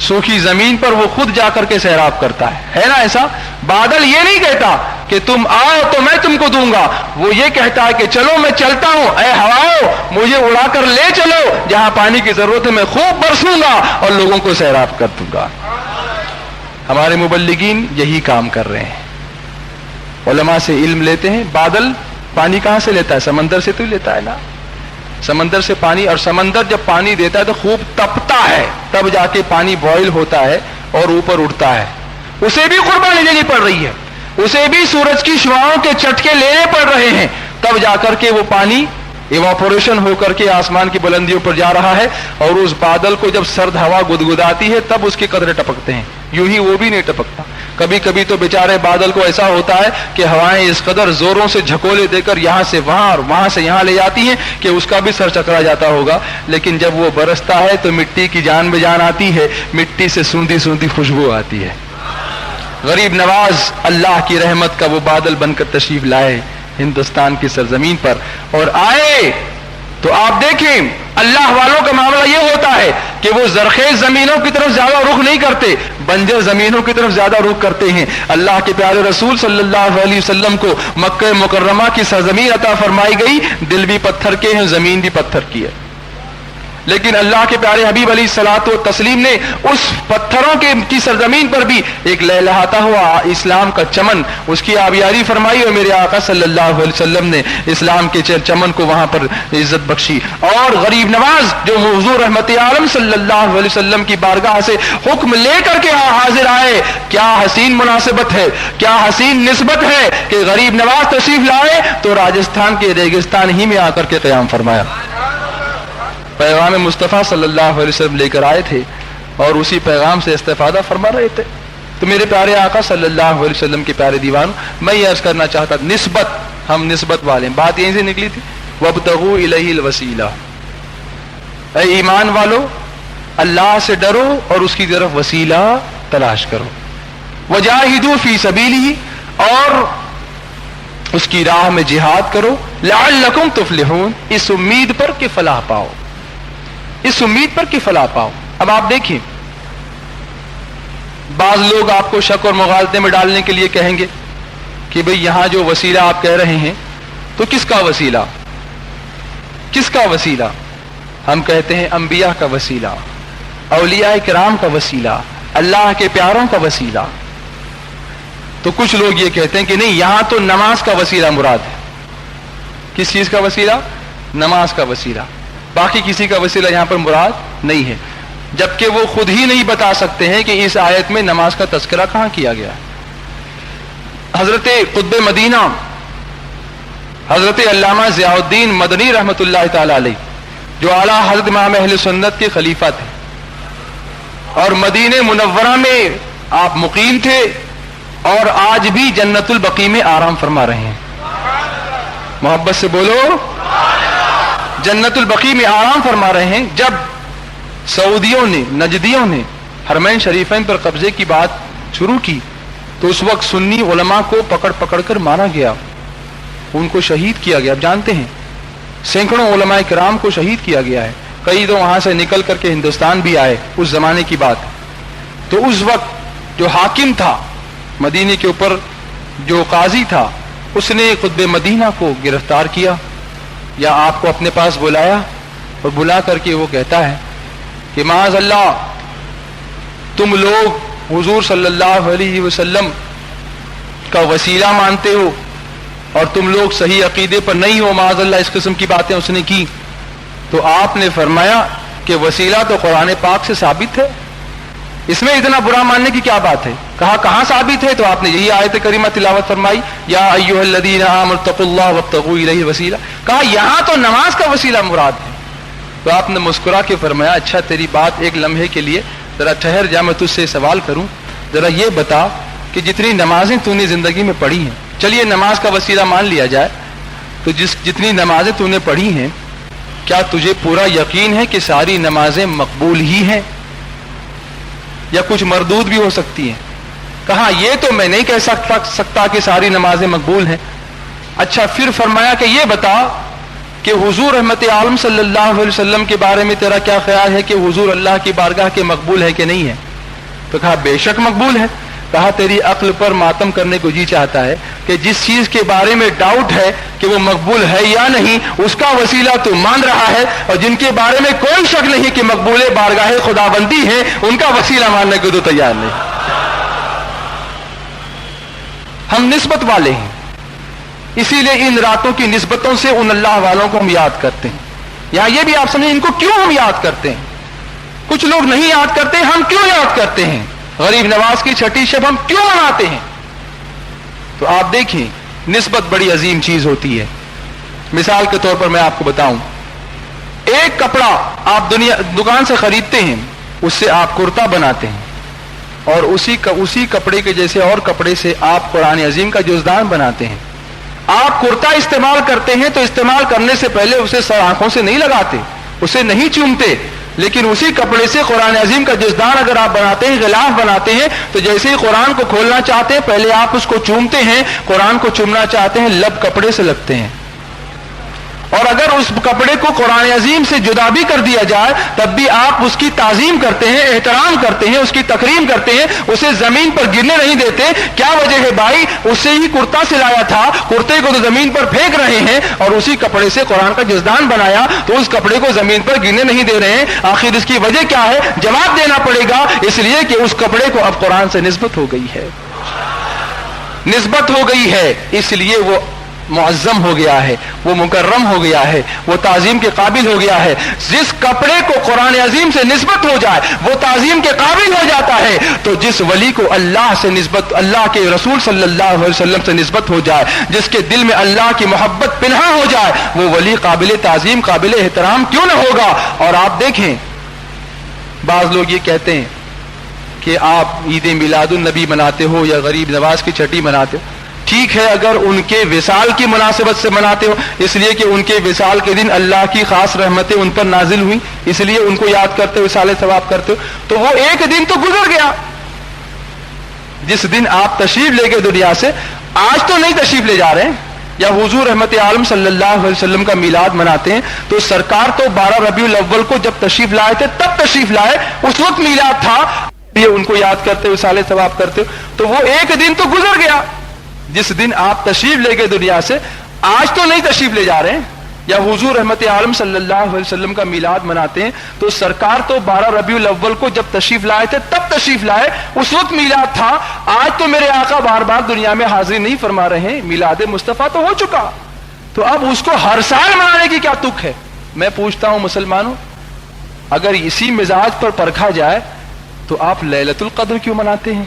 سوکھی زمین پر وہ خود جا کر کے سیراب کرتا ہے نا ایسا. بادل یہ نہیں کہتا کہ تم آؤ تو میں تم کو دوں گا, وہ یہ کہتا ہے کہ چلو میں چلتا ہوں, اے ہواؤ مجھے اڑا کر لے چلو, جہاں پانی کی ضرورت ہے میں خوب برسوں گا اور لوگوں کو سیراب کر دوں گا. ہمارے مبلغین یہی کام کر رہے ہیں, علماء سے علم لیتے ہیں. بادل پانی کہاں سے لیتا ہے؟ سمندر سے تو لیتا ہے نا, سمندر سے پانی. اور سمندر جب پانی دیتا ہے تو خوب تپتا ہے, تب جا کے پانی بوائل ہوتا ہے اور اوپر اٹھتا ہے. اسے بھی قربانی دینی پڑ رہی ہے, اسے بھی سورج کی شعاؤں کے چٹکے لینے پڑ رہے ہیں, تب جا کر کے وہ پانی ایواپوریشن ہو کر کے آسمان کی بلندیوں پر جا رہا ہے. اور اس بادل کو جب سرد ہوا گدگداتی ہے تب اس کے قطرے ٹپکتے ہیں, یوں ہی وہ بھی نہیں ٹپکتا. کبھی کبھی تو بیچارے بادل کو ایسا ہوتا ہے کہ ہوائیں اس قدر زوروں سے جھکولے دے کر یہاں سے وہاں اور وہاں سے یہاں لے جاتی ہیں کہ اس کا بھی سر چکرا جاتا ہوگا. لیکن جب وہ برستا ہے تو مٹی کی جان میں جان آتی ہے, مٹی سے سوندھی سوندھی خوشبو آتی ہے. غریب نواز اللہ کی رحمت کا وہ بادل بن کر تشریف لائے ہندوستان کی سرزمین پر, اور آئے تو آپ دیکھیں اللہ والوں کا معاملہ یہ ہوتا ہے کہ وہ زرخیز زمینوں کی طرف زیادہ رخ نہیں کرتے, بنجر زمینوں کی طرف زیادہ رخ کرتے ہیں. اللہ کے پیارے رسول صلی اللہ علیہ وسلم کو مکہ مکرمہ کی سرزمین عطا فرمائی گئی, دل بھی پتھر کے ہیں, زمین بھی پتھر کی ہے. لیکن اللہ کے پیارے حبیب علیہ الصلوۃ والتسلیم نے اس پتھروں کی سرزمین پر بھی ایک لہلہاتا ہوا اسلام کا چمن، اس کی آبیاری فرمائی، اور میرے آقا صلی اللہ علیہ وسلم نے اسلام کے چمن کو وہاں پر عزت بخشی۔ اور غریب نواز جو حضور رحمت عالم صلی اللہ علیہ وسلم کی بارگاہ سے حکم لے کر کے حاضر آئے، کیا حسین مناسبت ہے، کیا حسین نسبت ہے کہ غریب نواز تشریف لائے تو راجستھان کے ریگستان ہی میں آ کر کے قیام فرمایا۔ پیغام مصطفیٰ صلی اللہ علیہ وسلم لے کر آئے تھے اور اسی پیغام سے استفادہ فرما رہے تھے۔ تو میرے پیارے آقا صلی اللہ علیہ وسلم کے پیارے دیوان، میں یہ عرض کرنا چاہتا، نسبت، ہم نسبت والے ہیں، بات یہیں سے نکلی تھی، وابتغوا الیہ الوسیلہ، اے ایمان والو اللہ سے ڈرو اور اس کی طرف وسیلہ تلاش کرو، وجاہدوا فی سبیلہ، اور اس کی راہ میں جہاد کرو، لعلکم تفلحون، اس امید پر کہ فلاح پاؤ، اس امید پر کہ فلاح پاؤ۔ اب آپ دیکھیں، بعض لوگ آپ کو شک اور مغالطے میں ڈالنے کے لیے کہیں گے کہ بھئی یہاں جو وسیلہ آپ کہہ رہے ہیں تو کس کا وسیلہ، کس کا وسیلہ؟ ہم کہتے ہیں انبیاء کا وسیلہ، اولیاء کرام کا وسیلہ، اللہ کے پیاروں کا وسیلہ۔ تو کچھ لوگ یہ کہتے ہیں کہ نہیں، یہاں تو نماز کا وسیلہ مراد ہے۔ کس چیز کا وسیلہ؟ نماز کا وسیلہ، باقی کسی کا وسیلہ یہاں پر مراد نہیں ہے، جبکہ وہ خود ہی نہیں بتا سکتے ہیں کہ اس آیت میں نماز کا تذکرہ کہاں کیا گیا ہے۔ حضرت قطب مدینہ حضرت علامہ ضیاء الدین مدنی رحمت اللہ تعالی علیہ، جو اعلیٰ حضرت امام اہل سنت کے خلیفہ تھے اور مدینہ منورہ میں آپ مقیم تھے، اور آج بھی جنت البقیع میں آرام فرما رہے ہیں۔ محبت سے بولو، جنت البقیع میں آرام فرما رہے ہیں۔ جب سعودیوں نے، نجدیوں نے حرمین شریفین پر قبضے کی بات شروع کی تو اس وقت سنی علماء کو پکڑ پکڑ کر مارا گیا، ان کو شہید کیا گیا۔ اب جانتے ہیں سینکڑوں علماء کرام کو شہید کیا گیا ہے، کئی تو وہاں سے نکل کر کے ہندوستان بھی آئے، اس زمانے کی بات۔ تو اس وقت جو حاکم تھا مدینے کے اوپر، جو قاضی تھا، اس نے قطب مدینہ کو گرفتار کیا یا آپ کو اپنے پاس بلایا، اور بلا کر کے وہ کہتا ہے کہ معاذ اللہ، تم لوگ حضور صلی اللہ علیہ وسلم کا وسیلہ مانتے ہو اور تم لوگ صحیح عقیدے پر نہیں ہو، معاذ اللہ، اس قسم کی باتیں اس نے کی۔ تو آپ نے فرمایا کہ وسیلہ تو قرآن پاک سے ثابت ہے، اس میں اتنا برا ماننے کی کیا بات ہے؟ کہا کہاں ثابت ہے؟ تو آپ نے یہی آیت کریمہ تلاوت فرمائی، یا ایھا الذین آمنوا اتقوا اللہ وابتغوا الیہ الوسیلہ۔ کہا یہاں تو نماز کا وسیلہ مراد ہے۔ تو آپ نے مسکرا کے فرمایا، اچھا تیری بات ایک لمحے کے لیے ذرا ٹھہر جا، میں تجھ سے سوال کروں، ذرا یہ بتا کہ جتنی نمازیں تو نے زندگی میں پڑھی ہیں، چلیے نماز کا وسیلہ مان لیا جائے، تو جتنی نمازیں تو نے پڑھی ہیں، کیا تجھے پورا یقین ہے کہ ساری نمازیں مقبول ہی ہیں یا کچھ مردود بھی ہو سکتی ہیں؟ کہا یہ تو میں نہیں کہہ سکتا کہ ساری نمازیں مقبول ہیں۔ اچھا پھر فرمایا کہ یہ بتا کہ حضور رحمت عالم صلی اللہ علیہ وسلم کے بارے میں تیرا کیا خیال ہے کہ حضور اللہ کی بارگاہ کے مقبول ہے کہ نہیں ہے؟ تو کہا بے شک مقبول ہے۔ کہا تیری عقل پر ماتم کرنے کو جی چاہتا ہے کہ جس چیز کے بارے میں ڈاؤٹ ہے کہ وہ مقبول ہے یا نہیں، اس کا وسیلہ تو مان رہا ہے، اور جن کے بارے میں کوئی شک نہیں کہ مقبول بارگاہ خداوندی ہے، ان کا وسیلہ ماننے کو تو تیار نہیں۔ ہم نسبت والے ہیں، اسی لیے ان راتوں کی نسبتوں سے ان اللہ والوں کو ہم یاد کرتے ہیں۔ یہاں یہ بھی آپ سمجھیں ان کو کیوں ہم یاد کرتے ہیں؟ کچھ لوگ نہیں یاد کرتے، ہم کیوں یاد کرتے ہیں؟ غریب نواز کی چھٹی شب ہم کیوں مناتے ہیں؟ تو آپ دیکھیں نسبت بڑی عظیم چیز ہوتی ہے۔ مثال کے طور پر میں آپ کو بتاؤں، ایک کپڑا آپ دکان سے خریدتے ہیں، اس سے آپ کرتا بناتے ہیں، اور اسی کپڑے کے جیسے اور کپڑے سے آپ قرآن عظیم کا جزدان بناتے ہیں۔ آپ کرتا استعمال کرتے ہیں تو استعمال کرنے سے پہلے اسے سر آنکھوں سے نہیں لگاتے، اسے نہیں چومتے، لیکن اسی کپڑے سے قرآن عظیم کا جزدان اگر آپ بناتے ہیں، غلاف بناتے ہیں، تو جیسے ہی قرآن کو کھولنا چاہتے ہیں پہلے آپ اس کو چومتے ہیں، قرآن کو چومنا چاہتے ہیں لب کپڑے سے لگتے ہیں، اور اگر اس کپڑے کو قرآن عظیم سے جدا بھی کر دیا جائے تب بھی آپ اس کی تعظیم کرتے ہیں, احترام کرتے ہیں, اس کی تکریم کرتے ہیں, اسے زمین پر گرنے نہیں دیتے. کیا وجہ ہے بھائی؟ اس سے ہی کرتا سلایا تھا, کرتے کو تو زمین پر پھینک رہے ہیں اور اسی کپڑے سے قرآن کا جزدان بنایا تو اس کپڑے کو زمین پر گرنے نہیں دے رہے ہیں. آخر اس کی وجہ کیا ہے؟ جواب دینا پڑے گا. اس لیے کہ اس کپڑے کو اب قرآن سے نسبت ہو گئی ہے, نسبت ہو گئی ہے, اس لیے وہ معظم ہو گیا ہے, وہ مکرم ہو گیا ہے, وہ تعظیم کے قابل ہو گیا ہے. جس کپڑے کو قرآن عظیم سے نسبت ہو جائے وہ تعظیم کے قابل ہو جاتا ہے. تو جس ولی کو اللہ سے نسبت, اللہ کے رسول صلی اللہ علیہ وسلم سے نسبت ہو جائے, جس کے دل میں اللہ کی محبت پنہاں ہو جائے, وہ ولی قابل تعظیم, قابل احترام کیوں نہ ہوگا. اور آپ دیکھیں بعض لوگ یہ کہتے ہیں کہ آپ عید میلاد النبی مناتے ہو یا غریب نواز کی چھٹی مناتے ہو. ٹھیک ہے اگر ان کے وصال کی مناسبت سے مناتے ہو, اس لیے کہ ان کے وصال کے دن اللہ کی خاص رحمتیں ان پر نازل ہوئی, اس لیے ان کو یاد کرتے ہو, وصال ثواب کرتے ہو, تو وہ ایک دن تو گزر گیا. جس دن آپ تشریف لے گئے دنیا سے, آج تو نہیں تشریف لے جا رہے ہیں, یا حضور رحمت عالم صلی اللہ علیہ وسلم کا میلاد مناتے ہیں تو سرکار تو 12 ربیع الاول کو جب تشریف لائے تھے تب تشریف لائے, اس وقت میلاد تھا, یہ ان کو یاد کرتے ہو, وصال ثواب کرتے ہو, تو وہ ایک دن تو گزر گیا. جس دن آپ تشریف لے گئے دنیا سے, آج تو نہیں تشریف لے جا رہے ہیں, یا حضور رحمت عالم صلی اللہ علیہ وسلم کا میلاد مناتے ہیں تو سرکار تو 12 ربیع الاول کو جب تشریف لائے تھے تب تشریف لائے, اس وقت میلاد تھا. آج تو میرے آقا بار بار دنیا میں حاضری نہیں فرما رہے ہیں, میلاد مصطفیٰ تو ہو چکا, تو اب اس کو ہر سال منانے کی کیا تک ہے. میں پوچھتا ہوں مسلمانوں, اگر اسی مزاج پر پرکھا جائے تو آپ لیلۃ القدر کیوں مناتے ہیں؟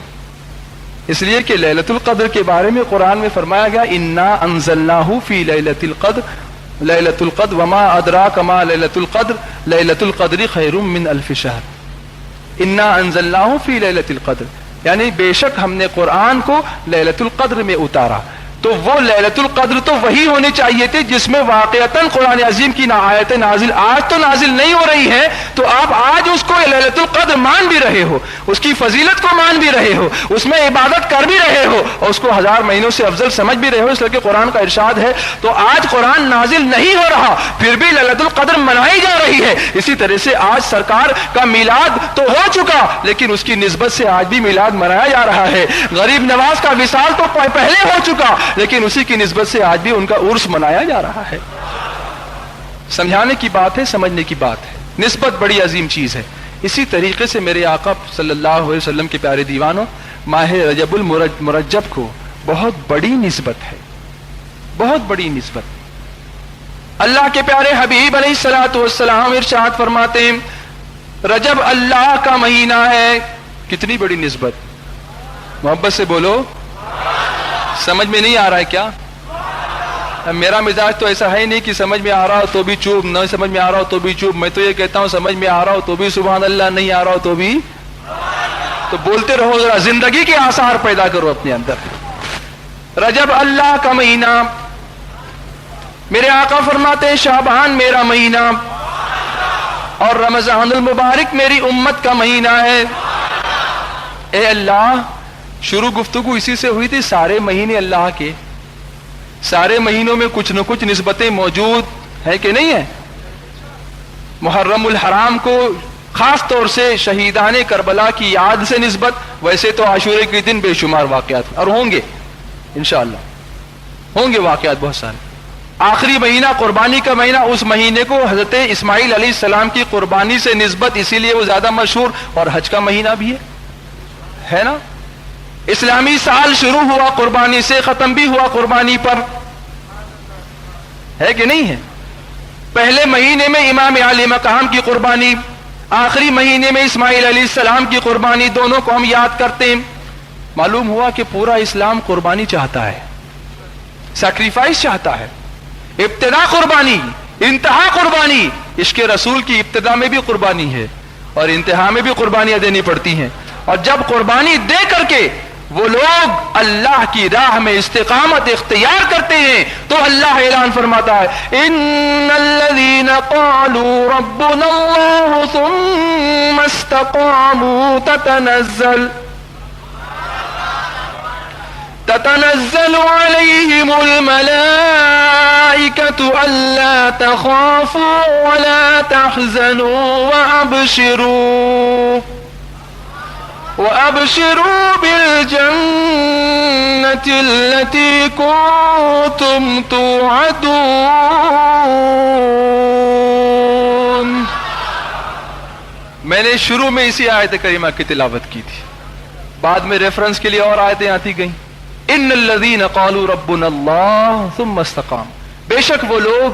اس لیے کہ لیلۃ القدر کے بارے میں قرآن میں فرمایا گیا انا انزلناہ فی لیلۃ القدر, لیلۃ القدر وما ادراک ما لیلۃ القدر, لیلۃ القدر خیر من الف شہر. انا انزلناہ فی لیلۃ القدر یعنی بے شک ہم نے قرآن کو لیلۃ القدر میں اتارا. تو وہ لیلۃ القدر تو وہی ہونی چاہیے تھی جس میں واقعتاً قرآن عظیم کی آیتیں نازل, آج تو نازل نہیں ہو رہی ہیں, تو آپ آج اس کو لیلۃ القدر مان بھی رہے ہو, اس کی فضیلت کو مان بھی رہے ہو, اس میں عبادت کر بھی رہے ہو, اور اس کو 1000 مہینوں سے افضل سمجھ بھی رہے ہو, اس لیے کہ قرآن کا ارشاد ہے. تو آج قرآن نازل نہیں ہو رہا پھر بھی لیلۃ القدر منائی جا رہی ہے. اسی طرح سے آج سرکار کا میلاد تو ہو چکا لیکن اس کی نسبت سے آج بھی میلاد منایا جا رہا ہے. غریب نواز کا وصال تو پہلے ہو چکا لیکن اسی کی نسبت سے آج بھی ان کا عرس منایا جا رہا ہے. سمجھانے کی بات ہے, سمجھنے کی بات ہے, نسبت بڑی عظیم چیز ہے. اسی طریقے سے میرے آقا صلی اللہ علیہ وسلم کے پیارے دیوانوں, ماہ رجب المرجب کو بہت بڑی نسبت ہے, بہت بڑی نسبت. اللہ کے پیارے حبیب علیہ الصلوۃ والسلام ارشاد فرماتے ہیں رجب اللہ کا مہینہ ہے. کتنی بڑی نسبت, محبت سے بولو. سمجھ میں نہیں آ رہا ہے کیا؟ میرا مزاج تو ایسا ہے نہیں کہ سمجھ میں آ رہا ہو تو بھی چوپ, نہ سمجھ میں آ رہا ہو تو بھی چوپ. میں تو یہ کہتا ہوں سمجھ میں آ رہا ہو تو بھی سبحان اللہ, نہیں آ رہا ہو تو بھی تو بولتے رہو, ذرا زندگی کے آثار پیدا کرو اپنے اندر. رجب اللہ کا مہینہ, میرے آقا فرماتے ہیں شعبان میرا مہینہ اور رمضان المبارک میری امت کا مہینہ ہے. اے اللہ, شروع گفتگو اسی سے ہوئی تھی, سارے مہینے اللہ کے, سارے مہینوں میں کچھ نہ کچھ نسبتیں موجود ہے کہ نہیں ہے. محرم الحرام کو خاص طور سے شہیدان کربلا کی یاد سے نسبت, ویسے تو عاشورے کے دن بے شمار واقعات اور ہوں گے انشاءاللہ, ہوں گے واقعات بہت سارے. آخری مہینہ قربانی کا مہینہ, اس مہینے کو حضرت اسماعیل علیہ السلام کی قربانی سے نسبت, اسی لیے وہ زیادہ مشہور, اور حج کا مہینہ بھی ہے نا. اسلامی سال شروع ہوا قربانی سے, ختم بھی ہوا قربانی پر, ہے کہ نہیں ہے. پہلے مہینے میں امام عالی مقام کی قربانی, آخری مہینے میں اسماعیل علیہ السلام کی قربانی, دونوں کو ہم یاد کرتے ہیں. معلوم ہوا کہ پورا اسلام قربانی چاہتا ہے, سیکریفائس چاہتا ہے. ابتدا قربانی, انتہا قربانی. عشق رسول کی ابتدا میں بھی قربانی ہے اور انتہا میں بھی قربانیاں دینی پڑتی ہیں. اور جب قربانی دے کر کے وہ لوگ اللہ کی راہ میں استقامت اختیار کرتے ہیں تو اللہ اعلان فرماتا ہے ان الذين قالوا ربنا الله ثم استقاموا تتنزل عليهم الملائكة ألا تخافوا ولا تحزنوا وأبشروا بالجنة التي كنتم توعدون. میں نے شروع میں اسی آیت کریمہ کی تلاوت کی تھی، بعد میں ریفرنس کے لیے اور آیتیں آتی گئیں. ان الذین قالوا ربنا اللہ ثم استقاموا، بے شک وہ لوگ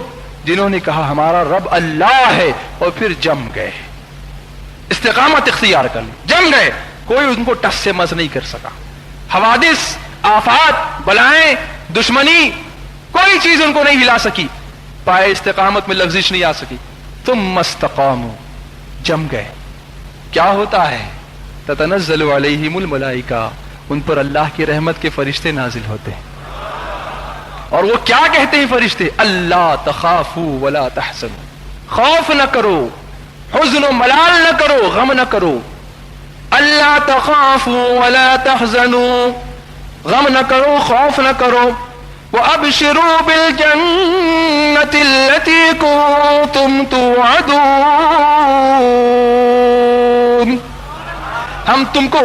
جنہوں نے کہا ہمارا رب اللہ ہے اور پھر جم گئے، استقامت اختیار کر لی، جم گئے، کوئی ان کو ٹس سے مس نہیں کر سکا. حوادث، آفات، بلائیں، دشمنی، کوئی چیز ان کو نہیں ہلا سکی، پائے استقامت میں لغزش نہیں آ سکی. ثم استقاموا، جم گئے. کیا ہوتا ہے؟ تتنزل علیہم الملائکہ، ان پر اللہ کی رحمت کے فرشتے نازل ہوتے ہیں. اور وہ کیا کہتے ہیں فرشتے؟ اللہ تخافوا ولا تحزنوا، خوف نہ کرو، حزن و ملال نہ کرو، غم نہ کرو. اللہ تخافوا ولا تحزنوا، غم نہ کرو، خوف نہ کرو. وَأَبْشِرُوا بِالْجَنَّةِ الَّتِي كُنتُمْ تُوعَدُونَ، ہم تم کو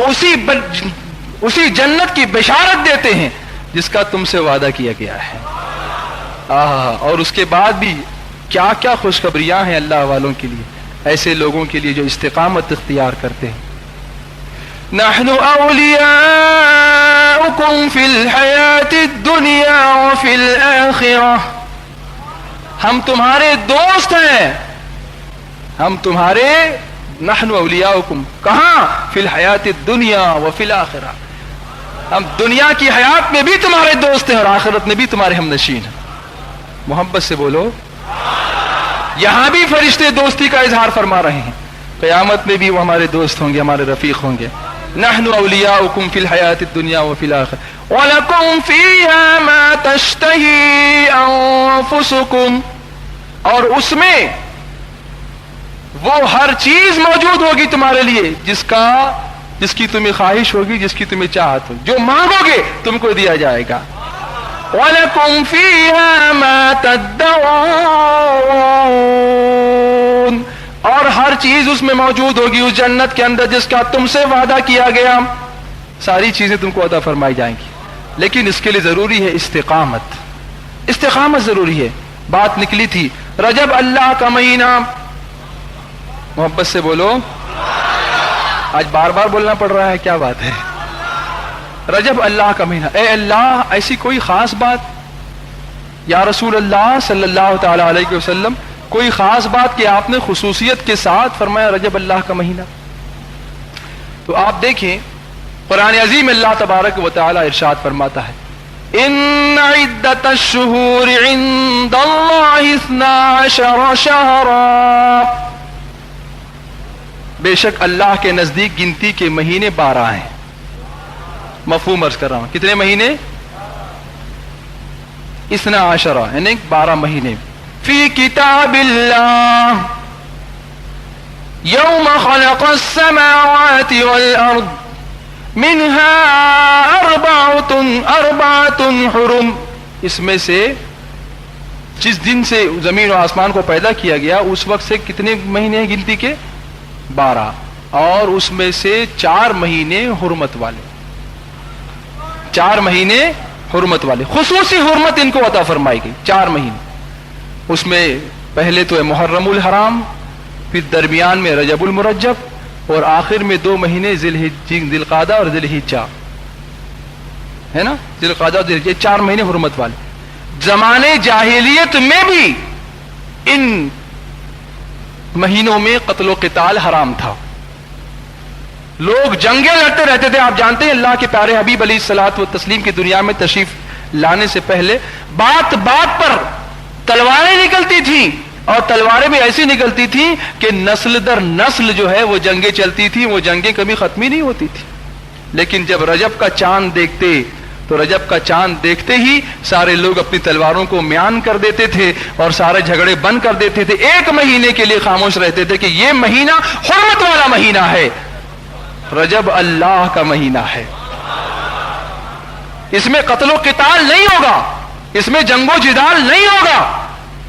اسی جنت کی بشارت دیتے ہیں جس کا تم سے وعدہ کیا گیا ہے. اور اس کے بعد بھی کیا کیا خوشخبریاں ہیں اللہ والوں کے لیے، ایسے لوگوں کے لیے جو استقامت اختیار کرتے ہیں. نحن اولیاؤکم فی الحیات الدنیا وفی الآخرہ، ہم تمہارے دوست ہیں، ہم تمہارے، نحن اولیاؤکم، کہاں؟ فی الحیات الدنیا وفی الآخرہ، ہم دنیا کی حیات میں بھی تمہارے دوست ہیں اور آخرت میں بھی تمہارے ہم نشین ہیں. محبت سے بولو. یہاں بھی فرشتے دوستی کا اظہار فرما رہے ہیں، قیامت میں بھی وہ ہمارے دوست ہوں گے، ہمارے رفیق ہوں گے. نحن اولیاؤکم فی الحیات الدنیا وفی الآخرہ وَلَكُمْ فِيهَا مَا تَشْتَهِي أَنفُسُكُمْ، اور اس میں وہ ہر چیز موجود ہوگی تمہارے لیے جس کی تمہیں خواہش ہوگی، جس کی تمہیں چاہت ہوگی، جو مانگو گے تم کو دیا جائے گا. وَلَكُمْ فِيهَا مَا تَدَّعُونَ، اور ہر چیز اس میں موجود ہوگی اس جنت کے اندر جس کا تم سے وعدہ کیا گیا. ساری چیزیں تم کو عطا فرمائی جائیں گی، لیکن اس کے لیے ضروری ہے استقامت. استقامت ضروری ہے. بات نکلی تھی رجب اللہ کا مہینہ، محبت سے بولو. آج بار بار بولنا پڑ رہا ہے، کیا بات ہے؟ رجب اللہ کا مہینہ. اے اللہ، ایسی کوئی خاص بات یا رسول اللہ صلی اللہ تعالی علیہ وسلم، کوئی خاص بات کہ آپ نے خصوصیت کے ساتھ فرمایا رجب اللہ کا مہینہ؟ تو آپ دیکھیں قرآن عظیم اللہ تبارک و تعالی ارشاد فرماتا ہے ان عدت الشہور عند اللہ 12 شہرا، بے شک اللہ کے نزدیک گنتی کے مہینے 12 ہیں. مفہوم عرض کر رہا ہوں، کتنے مہینے؟ 12 یعنی 12 مہینے. فی کتاب اللہ یوم خلق السماوات والارض منها اربعۃ حرم، اس میں سے جس دن سے زمین و آسمان کو پیدا کیا گیا اس وقت سے کتنے مہینے ہیں گنتی کے؟ 12، اور اس میں سے 4 مہینے حرمت والے، 4 مہینے حرمت والے، خصوصی حرمت ان کو عطا فرمائی گئی. 4 مہینے، اس میں پہلے تو ہے محرم الحرام، پھر درمیان میں رجب المرجب، اور آخر میں 2 مہینے ذی القعدہ اور ذی الحجہ، ہے نا؟ ذی القعدہ اور ذی الحجہ، 4 مہینے حرمت والے. زمانے جاہلیت میں بھی ان مہینوں میں قتل و قتال حرام تھا، لوگ جنگیں لڑتے رہتے تھے. آپ جانتے ہیں اللہ کے پیارے حبیب علیہ الصلوۃ والتسلیم کی دنیا میں تشریف لانے سے پہلے بات بات پر تلواریں نکلتی تھیں، اور تلواریں بھی ایسی نکلتی تھیں کہ نسل در نسل جو ہے وہ جنگیں چلتی تھیں، وہ جنگیں کبھی ختم ہی نہیں ہوتی تھی. لیکن جب رجب کا چاند دیکھتے تو رجب کا چاند دیکھتے ہی سارے لوگ اپنی تلواروں کو میان کر دیتے تھے اور سارے جھگڑے بند کر دیتے تھے. 1 مہینے کے لیے خاموش رہتے تھے کہ یہ مہینہ حرمت والا مہینہ ہے، رجب اللہ کا مہینہ ہے. اس میں قتل و قتال نہیں ہوگا, اس میں جنگ و جدال نہیں ہوگا,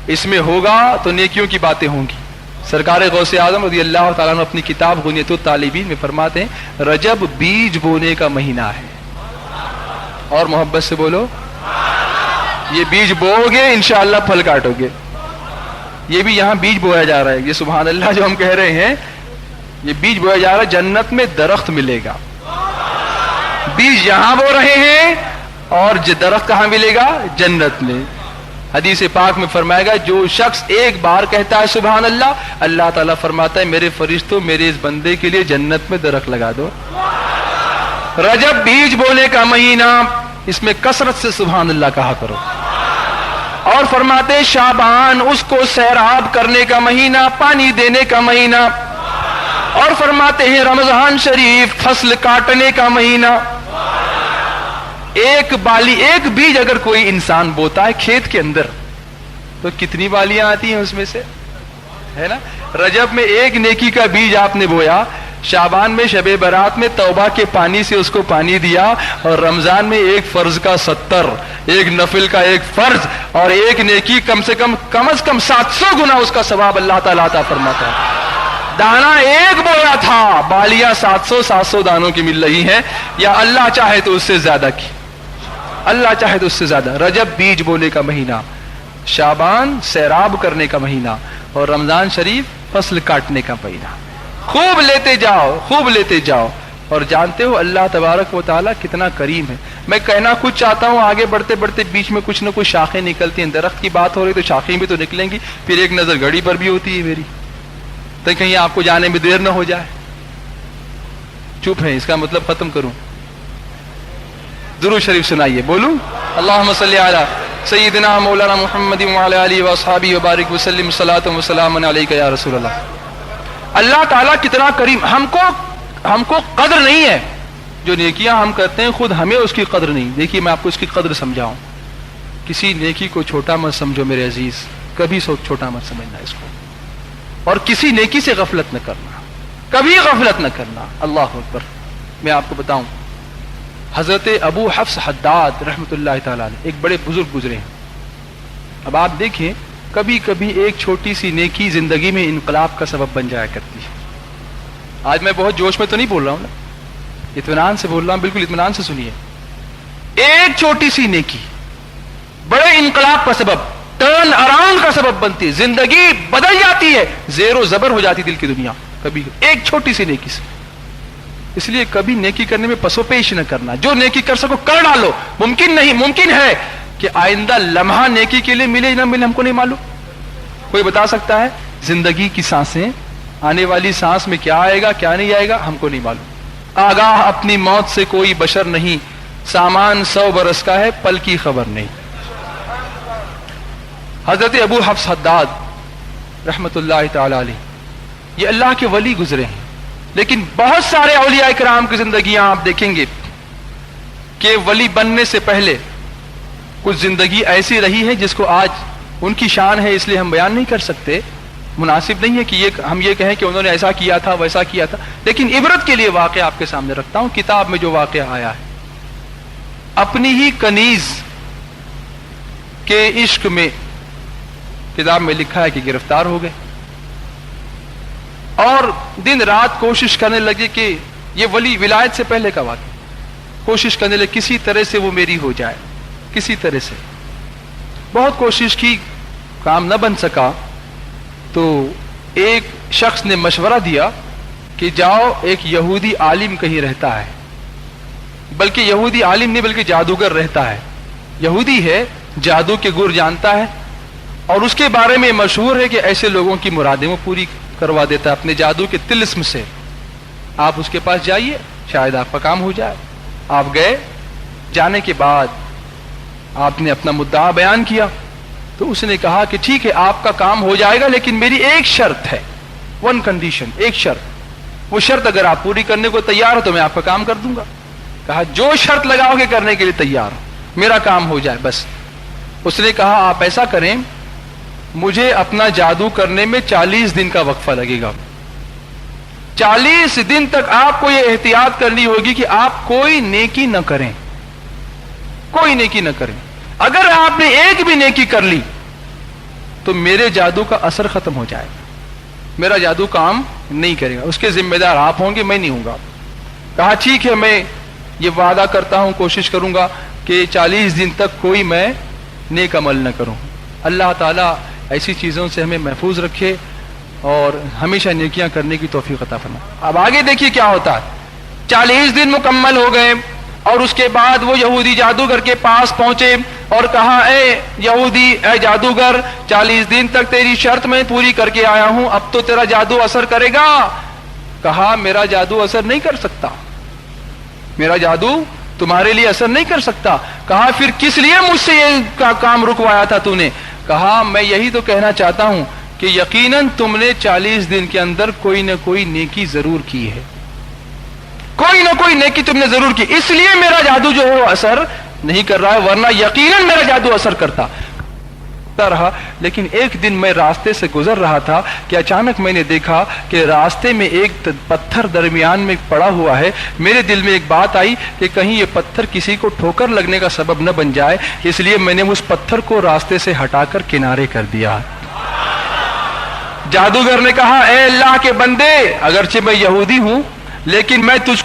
اس میں ہوگا تو نیکیوں کی باتیں ہوں گی. سرکار غوث اعظم رضی اللہ تعالیٰ عنہ اپنی کتاب غنیۃ الطالبین میں فرماتے ہیں رجب بیج بونے کا مہینہ ہے. اور محبت سے بولو, یہ بیج بو گے انشاءاللہ پھل کاٹو گے. یہ بھی یہاں بیج بویا جا رہا ہے, یہ سبحان اللہ جو ہم کہہ رہے ہیں یہ بیج بویا جا رہا ہے. جنت میں درخت ملے گا, بیج یہاں بو رہے ہیں اور درخت کہاں ملے گا؟ جنت میں. حدیث پاک میں فرمائے گا جو شخص ایک بار کہتا ہے سبحان اللہ, اللہ تعالیٰ فرماتا ہے میرے فرشتوں میرے اس بندے کے لیے جنت میں درخت لگا دو. رجب بیج بونے کا مہینہ, اس میں کثرت سے سبحان اللہ کہا کرو. اور فرماتے ہیں شعبان اس کو سیراب کرنے کا مہینہ, پانی دینے کا مہینہ. اور فرماتے ہیں رمضان شریف فصل کاٹنے کا مہینہ. ایک بیج اگر کوئی انسان بوتا ہے کھیت کے اندر تو کتنی بالیاں آتی ہیں اس میں سے, ہے نا. رجب میں ایک نیکی کا بیج آپ نے بویا, شعبان میں شب برات میں توبہ کے پانی سے اس کو پانی دیا, اور رمضان میں ایک فرض کا 70, ایک نفل کا ایک فرض, اور ایک نیکی کم از کم 700 گنا اس کا ثواب اللہ تعالیٰ عطا فرماتا ہے. دانا ایک بویا تھا, بالیاں 700 دانوں کی مل رہی ہیں, یا اللہ چاہے تو اس سے زیادہ کی, اللہ چاہے تو اس سے زیادہ. رجب بیج بونے کا مہینہ, شعبان سیراب کرنے کا مہینہ, اور رمضان شریف فصل کاٹنے کا مہینہ. خوب لیتے جاؤ, خوب لیتے جاؤ. اور جانتے ہو اللہ تبارک و تعالیٰ کتنا کریم ہے. میں کہنا کچھ چاہتا ہوں, آگے بڑھتے بڑھتے بیچ میں کچھ نہ کچھ شاخیں نکلتی ہیں. درخت کی بات ہو رہی تو شاخیں بھی تو نکلیں گی, پھر ایک نظر گھڑی پر بھی ہوتی ہے میری, تو کہیں آپ کو جانے میں دیر نہ ہو جائے. چپ ہے, اس کا مطلب ختم کروں. درود شریف سنائیے, بولوں اللہم صلی علی سیدنا مولانا محمد وعلی آلہ واصحابہ وبارک وسلم صلاۃ و سلام علیک یا رسول اللہ. اللہ تعالیٰ کتنا کریم. ہم کو قدر نہیں ہے, جو نیکیاں ہم کرتے ہیں خود ہمیں اس کی قدر نہیں. دیکھیے میں آپ کو اس کی قدر سمجھاؤں. کسی نیکی کو چھوٹا مت سمجھو میرے عزیز, کبھی چھوٹا مت سمجھنا اس کو. اور کسی نیکی سے غفلت نہ کرنا, کبھی غفلت نہ کرنا. اللہ اکبر. میں آپ کو بتاؤں, حضرت ابو حفص حداد رحمۃ اللہ تعالیٰ علیہ ایک بڑے بزرگ گزرے ہیں. اب آپ دیکھیں کبھی کبھی ایک چھوٹی سی نیکی زندگی میں انقلاب کا سبب بن جایا کرتی ہے. آج میں بہت جوش میں تو نہیں بول رہا ہوں نا, اطمینان سے بول رہا ہوں, بالکل اطمینان سے سنیے. ایک چھوٹی سی نیکی بڑے انقلاب کا سبب, ٹرن اراؤنڈ کا سبب بنتی ہے, زندگی بدل جاتی ہے, زیر و زبر ہو جاتی دل کی دنیا کبھی ایک چھوٹی سی نیکی سے. اس لیے کبھی نیکی کرنے میں پسو پیش نہ کرنا. جو نیکی کر سکو کر ڈالو. ممکن ہے کہ آئندہ لمحہ نیکی کے لیے ملے نہ ملے ہم کو نہیں معلوم. کوئی بتا سکتا ہے زندگی کی سانسیں, آنے والی سانس میں کیا آئے گا کیا نہیں آئے گا ہم کو نہیں معلوم. آگاہ اپنی موت سے کوئی بشر نہیں, سامان 100 برس کا ہے پل کی خبر نہیں. حضرت ابو حفص حداد رحمت اللہ تعالی علیہ یہ اللہ کے ولی گزرے ہیں, لیکن بہت سارے اولیاء کرام کی زندگیاں آپ دیکھیں گے کہ ولی بننے سے پہلے کچھ زندگی ایسی رہی ہے جس کو آج ان کی شان ہے اس لیے ہم بیان نہیں کر سکتے. مناسب نہیں ہے کہ ہم یہ کہیں کہ انہوں نے ایسا کیا تھا ویسا کیا تھا, لیکن عبرت کے لیے واقعہ آپ کے سامنے رکھتا ہوں. کتاب میں جو واقعہ آیا ہے, اپنی ہی کنیز کے عشق میں کتاب میں لکھا ہے کہ گرفتار ہو گئے, اور دن رات کوشش کرنے لگے کہ یہ ولی ولایت سے پہلے کا واقعہ, کوشش کرنے لگے کسی طرح سے وہ میری ہو جائے, کسی طرح سے. بہت کوشش کی, کام نہ بن سکا, تو ایک شخص نے مشورہ دیا کہ جاؤ ایک یہودی عالم کہیں رہتا ہے, بلکہ یہودی عالم نہیں بلکہ جادوگر رہتا ہے, یہودی ہے, جادو کے گر جانتا ہے, اور اس کے بارے میں مشہور ہے کہ ایسے لوگوں کی مرادیں وہ پوری کروا دیتا ہے اپنے جادو کے طلسم سے. آپ اس کے پاس جائیے, شاید آپ کا کام ہو جائے. آپ گئے, جانے کے بعد آپ نے اپنا مدعا بیان کیا, تو اس نے کہا کہ ٹھیک ہے آپ کا کام ہو جائے گا, لیکن میری ایک شرط ہے, 1 کنڈیشن, ایک شرط. وہ شرط اگر آپ پوری کرنے کو تیار ہو تو میں آپ کا کام کر دوں گا. کہا جو شرط لگاؤ گے کرنے کے لیے تیار ہوں, میرا کام ہو جائے بس. اس نے کہا آپ ایسا کریں, مجھے اپنا جادو کرنے میں 40 دن کا وقفہ لگے گا. 40 دن تک آپ کو یہ احتیاط کرنی ہوگی کہ آپ کوئی نیکی نہ کریں, کوئی نیکی نہ کریں. اگر آپ نے ایک بھی نیکی کر لی تو میرے جادو کا اثر ختم ہو جائے گا, میرا جادو کام نہیں کرے گا, اس کے ذمہ دار آپ ہوں گے, میں نہیں ہوں گا. کہا ٹھیک ہے, میں یہ وعدہ کرتا ہوں, کوشش کروں گا کہ 40 دن تک کوئی میں نیک عمل نہ کروں. اللہ تعالیٰ ایسی چیزوں سے ہمیں محفوظ رکھے اور ہمیشہ نیکیاں کرنے کی توفیق عطا فرمائے. اب آگے دیکھیے کیا ہوتا ہے. 40 دن مکمل ہو گئے اور اس کے بعد وہ یہودی جادوگر کے پاس پہنچے اور کہا اے یہودی, اے جادوگر, 40 دن تک تیری شرط میں پوری کر کے آیا ہوں, اب تو تیرا جادو اثر کرے گا. کہا میرا جادو اثر نہیں کر سکتا, میرا جادو تمہارے لیے اثر نہیں کر سکتا. کہا پھر کس لیے مجھ سے یہ کام رکوایا تھا تو نے؟ کہا میں یہی تو کہنا چاہتا ہوں کہ یقیناً تم نے 40 دن کے اندر کوئی نہ کوئی نیکی ضرور کی ہے, کوئی نہ کوئی نیکی تم نے ضرور کی, اس لیے میرا جادو جو ہے اثر نہیں کر رہا ہے, ورنہ یقیناً میرا جادو اثر کرتا رہا. لیکن ایک دن میں راستے سے گزر رہا تھا کہ اچانک میں نے دیکھا کہ راستے میں ایک پتھر درمیان میں پڑا ہوا ہے. میرے دل میں ایک بات آئی کہ کہیں یہ پتھر کسی کو ٹھوکر لگنے کا سبب نہ بن جائے, اس لیے میں نے اس پتھر کو راستے سے ہٹا کر کنارے کر دیا. جادوگر نے کہا اے اللہ کے بندے, اگرچہ میں یہودی ہوں لیکن میں تجھ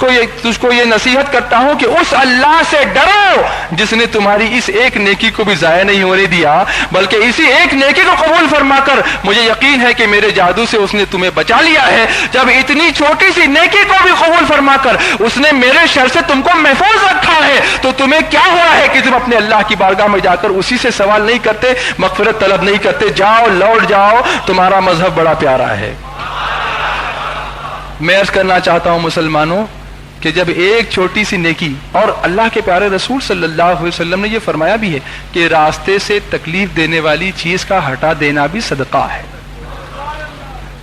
کو یہ نصیحت کرتا ہوں کہ اس اللہ سے ڈرو جس نے تمہاری اس ایک نیکی کو بھی ضائع نہیں ہونے دیا, بلکہ اسی ایک نیکی کو قبول فرما کر مجھے یقین ہے کہ میرے جادو سے اس نے تمہیں بچا لیا ہے. جب اتنی چھوٹی سی نیکی کو بھی قبول فرما کر اس نے میرے شر سے تم کو محفوظ رکھا ہے, تو تمہیں کیا ہوا ہے کہ تم اپنے اللہ کی بارگاہ میں جا کر اسی سے سوال نہیں کرتے, مغفرت طلب نہیں کرتے؟ جاؤ, لوٹ جاؤ, تمہارا مذہب بڑا پیارا ہے. میں عرض کرنا چاہتا ہوں مسلمانوں کہ جب ایک چھوٹی سی نیکی, اور اللہ کے پیارے رسول صلی اللہ علیہ وسلم نے یہ فرمایا بھی ہے کہ راستے سے تکلیف دینے والی چیز کا ہٹا دینا بھی صدقہ ہے.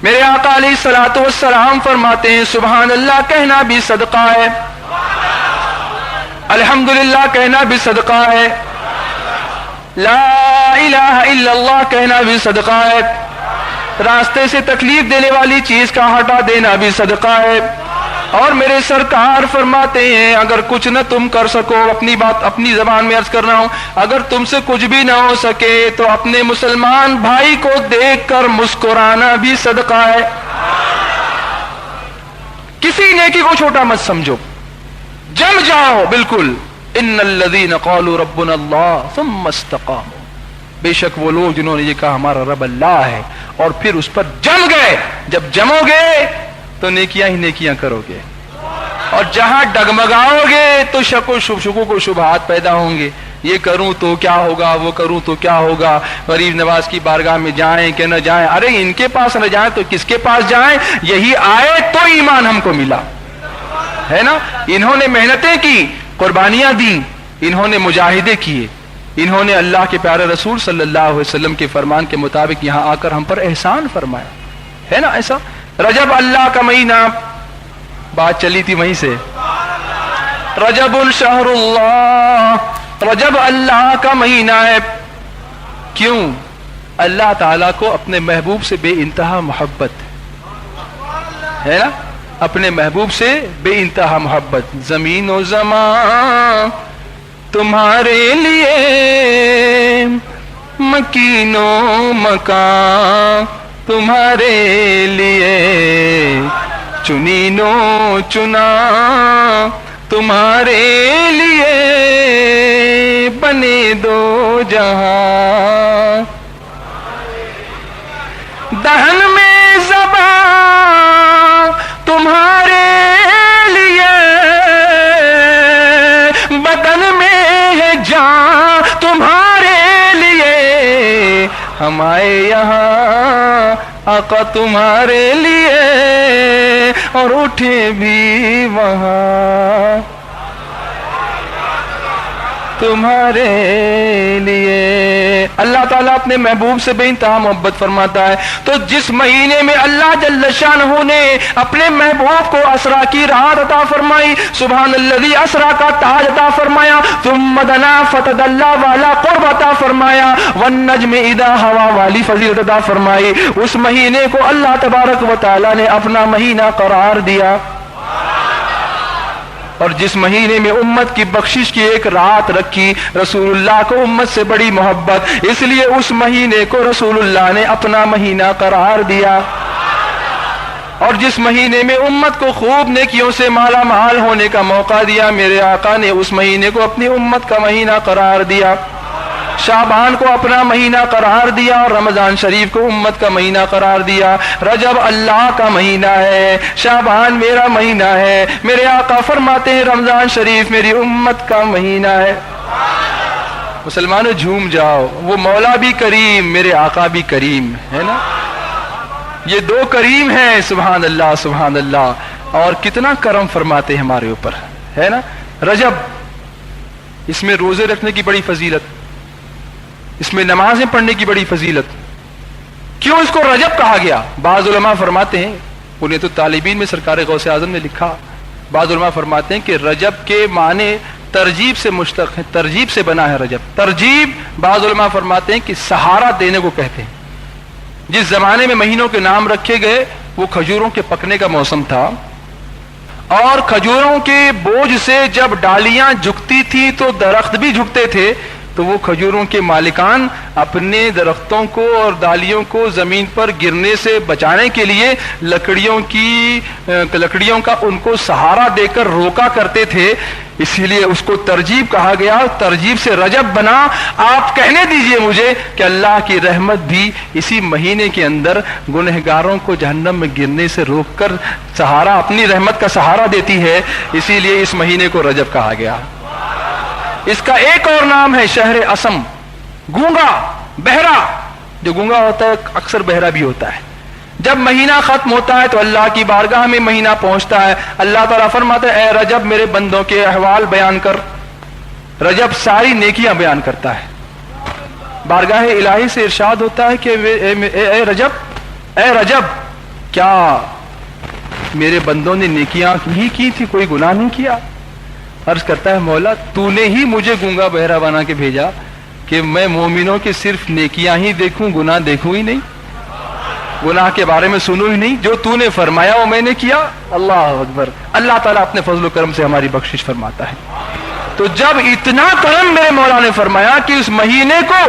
میرے آقا علیہ الصلوۃ والسلام فرماتے ہیں سبحان اللہ کہنا بھی صدقہ ہے, الحمدللہ کہنا بھی صدقہ ہے, لا الہ الا اللہ کہنا بھی صدقہ ہے, راستے سے تکلیف دینے والی چیز کا ہٹا دینا بھی صدقہ ہے. اور میرے سرکار فرماتے ہیں اگر کچھ نہ تم کر سکو, اپنی بات اپنی زبان میں عرض کر رہا ہوں, اگر تم سے کچھ بھی نہ ہو سکے تو اپنے مسلمان بھائی کو دیکھ کر مسکرانا بھی صدقہ ہے. کسی نیکی کو چھوٹا مت سمجھو, جم جاؤ بالکل. ان الذین قالوا ربنا اللہ ثم استقاموا, بے شک وہ لوگ جنہوں نے یہ کہا ہمارا رب اللہ ہے اور پھر اس پر جم گئے. جب جمو گے تو نیکیاں ہی نیکیاں کرو گے, اور جہاں ڈگمگاؤ گے تو شکوک و شبہات پیدا ہوں گے. یہ کروں تو کیا ہوگا, وہ کروں تو کیا ہوگا, غریب نواز کی بارگاہ میں جائیں کہ نہ جائیں, ارے ان کے پاس نہ جائیں تو کس کے پاس جائیں, یہی آئے تو ایمان ہم کو ملا ہے نا. انہوں نے محنتیں کی, قربانیاں دی, انہوں نے مجاہدے کیے, انہوں نے اللہ کے پیارے رسول صلی اللہ علیہ وسلم کے فرمان کے مطابق یہاں آ کر ہم پر احسان فرمایا ہے نا. ایسا رجب اللہ کا مہینہ, بات چلی تھی وہیں سے, رجب الشہر اللہ, رجب اللہ کا مہینہ ہے. کیوں؟ اللہ تعالیٰ کو اپنے محبوب سے بے انتہا محبت ہے نا, اپنے محبوب سے بے انتہا محبت. زمین و زمان تمہارے لیے, مکین و مکان تمہارے لیے, چنین و چنا تمہارے لیے, بنے دو جہاں, دہن میں زبان تمہارے لیے, بدن میں ہے جان تمہارے لیے, ہم آئے یہاں آقا تمہارے لیے اور اٹھے بھی وہاں تمہارے لیے. اللہ تعالیٰ اپنے محبوب سے بے انتہا محبت فرماتا ہے. تو جس مہینے میں اللہ جل شانہ نے اپنے محبوب کو اسرا کی راحت عطا فرمائی, سبحان الذی اسرا کا تاج عطا فرمایا, ثم دنا فتدلی والا قرب عطا فرمایا, والنجم اذا ہوا والی فضیلت عطا فرمائی, اس مہینے کو اللہ تبارک و تعالیٰ نے اپنا مہینہ قرار دیا. اور جس مہینے میں امت کی بخشش کی ایک رات رکھی، رسول اللہ کو امت سے بڑی محبت، اس لیے اس مہینے کو رسول اللہ نے اپنا مہینہ قرار دیا۔ اور جس مہینے میں امت کو خوب نیکیوں سے مالا مال ہونے کا موقع دیا، میرے آقا نے اس مہینے کو اپنی امت کا مہینہ قرار دیا۔ شعبان کو اپنا مہینہ قرار دیا اور رمضان شریف کو امت کا مہینہ قرار دیا۔ رجب اللہ کا مہینہ ہے، شعبان میرا مہینہ ہے، میرے آقا فرماتے ہیں رمضان شریف میری امت کا مہینہ ہے۔ مسلمانوں جھوم جاؤ، وہ مولا بھی کریم، میرے آقا بھی کریم ہے نا، یہ دو کریم ہیں، سبحان اللہ سبحان اللہ، اور کتنا کرم فرماتے ہیں ہمارے اوپر، ہے نا۔ رجب، اس میں روزے رکھنے کی بڑی فضیلت، اس میں نمازیں پڑھنے کی بڑی فضیلت۔ کیوں اس کو رجب کہا گیا؟ بعض علماء فرماتے ہیں، انہیں تو طالبین میں سرکار غوث اعظم نے لکھا، بعض علماء فرماتے ہیں کہ رجب کے معنی ترجیب سے مشتق ہے، ترجیب سے بنا ہے رجب۔ ترجیب بعض علماء فرماتے ہیں کہ سہارا دینے کو کہتے ہیں۔ جس زمانے میں مہینوں کے نام رکھے گئے وہ کھجوروں کے پکنے کا موسم تھا، اور کھجوروں کے بوجھ سے جب ڈالیاں جھکتی تھی تو درخت بھی جھکتے تھے، تو وہ کھجوروں کے مالکان اپنے درختوں کو اور ڈالیوں کو زمین پر گرنے سے بچانے کے لیے لکڑیوں کا ان کو سہارا دے کر روکا کرتے تھے، اسی لیے اس کو ترجیب کہا گیا، ترجیب سے رجب بنا۔ آپ کہنے دیجئے مجھے کہ اللہ کی رحمت بھی اسی مہینے کے اندر گنہگاروں کو جہنم میں گرنے سے روک کر سہارا، اپنی رحمت کا سہارا دیتی ہے، اسی لیے اس مہینے کو رجب کہا گیا۔ اس کا ایک اور نام ہے شہر اسم، گونگا، بہرا، جو گونگا ہوتا ہے اکثر بہرا بھی ہوتا ہے۔ جب مہینہ ختم ہوتا ہے تو اللہ کی بارگاہ میں مہینہ پہنچتا ہے، اللہ تعالیٰ فرماتا ہے اے رجب میرے بندوں کے احوال بیان کر۔ رجب ساری نیکیاں بیان کرتا ہے، بارگاہ الہی سے ارشاد ہوتا ہے کہ اے رجب کیا میرے بندوں نے نیکیاں ہی کی تھی، کوئی گناہ نہیں کیا؟ عرض کرتا ہے مولا تو نے ہی مجھے گونگا بہرا بنا کے بھیجا کہ میں مومنوں کے صرف نیکیاں ہی دیکھوں، گناہ دیکھوں ہی نہیں، گناہ کے بارے میں سنوں ہی نہیں، جو تو نے فرمایا وہ میں نے کیا۔ اللہ اکبر، اللہ تعالیٰ اپنے فضل و کرم سے ہماری بخشش فرماتا ہے۔ تو جب اتنا کرم میرے مولا نے فرمایا کہ اس مہینے کو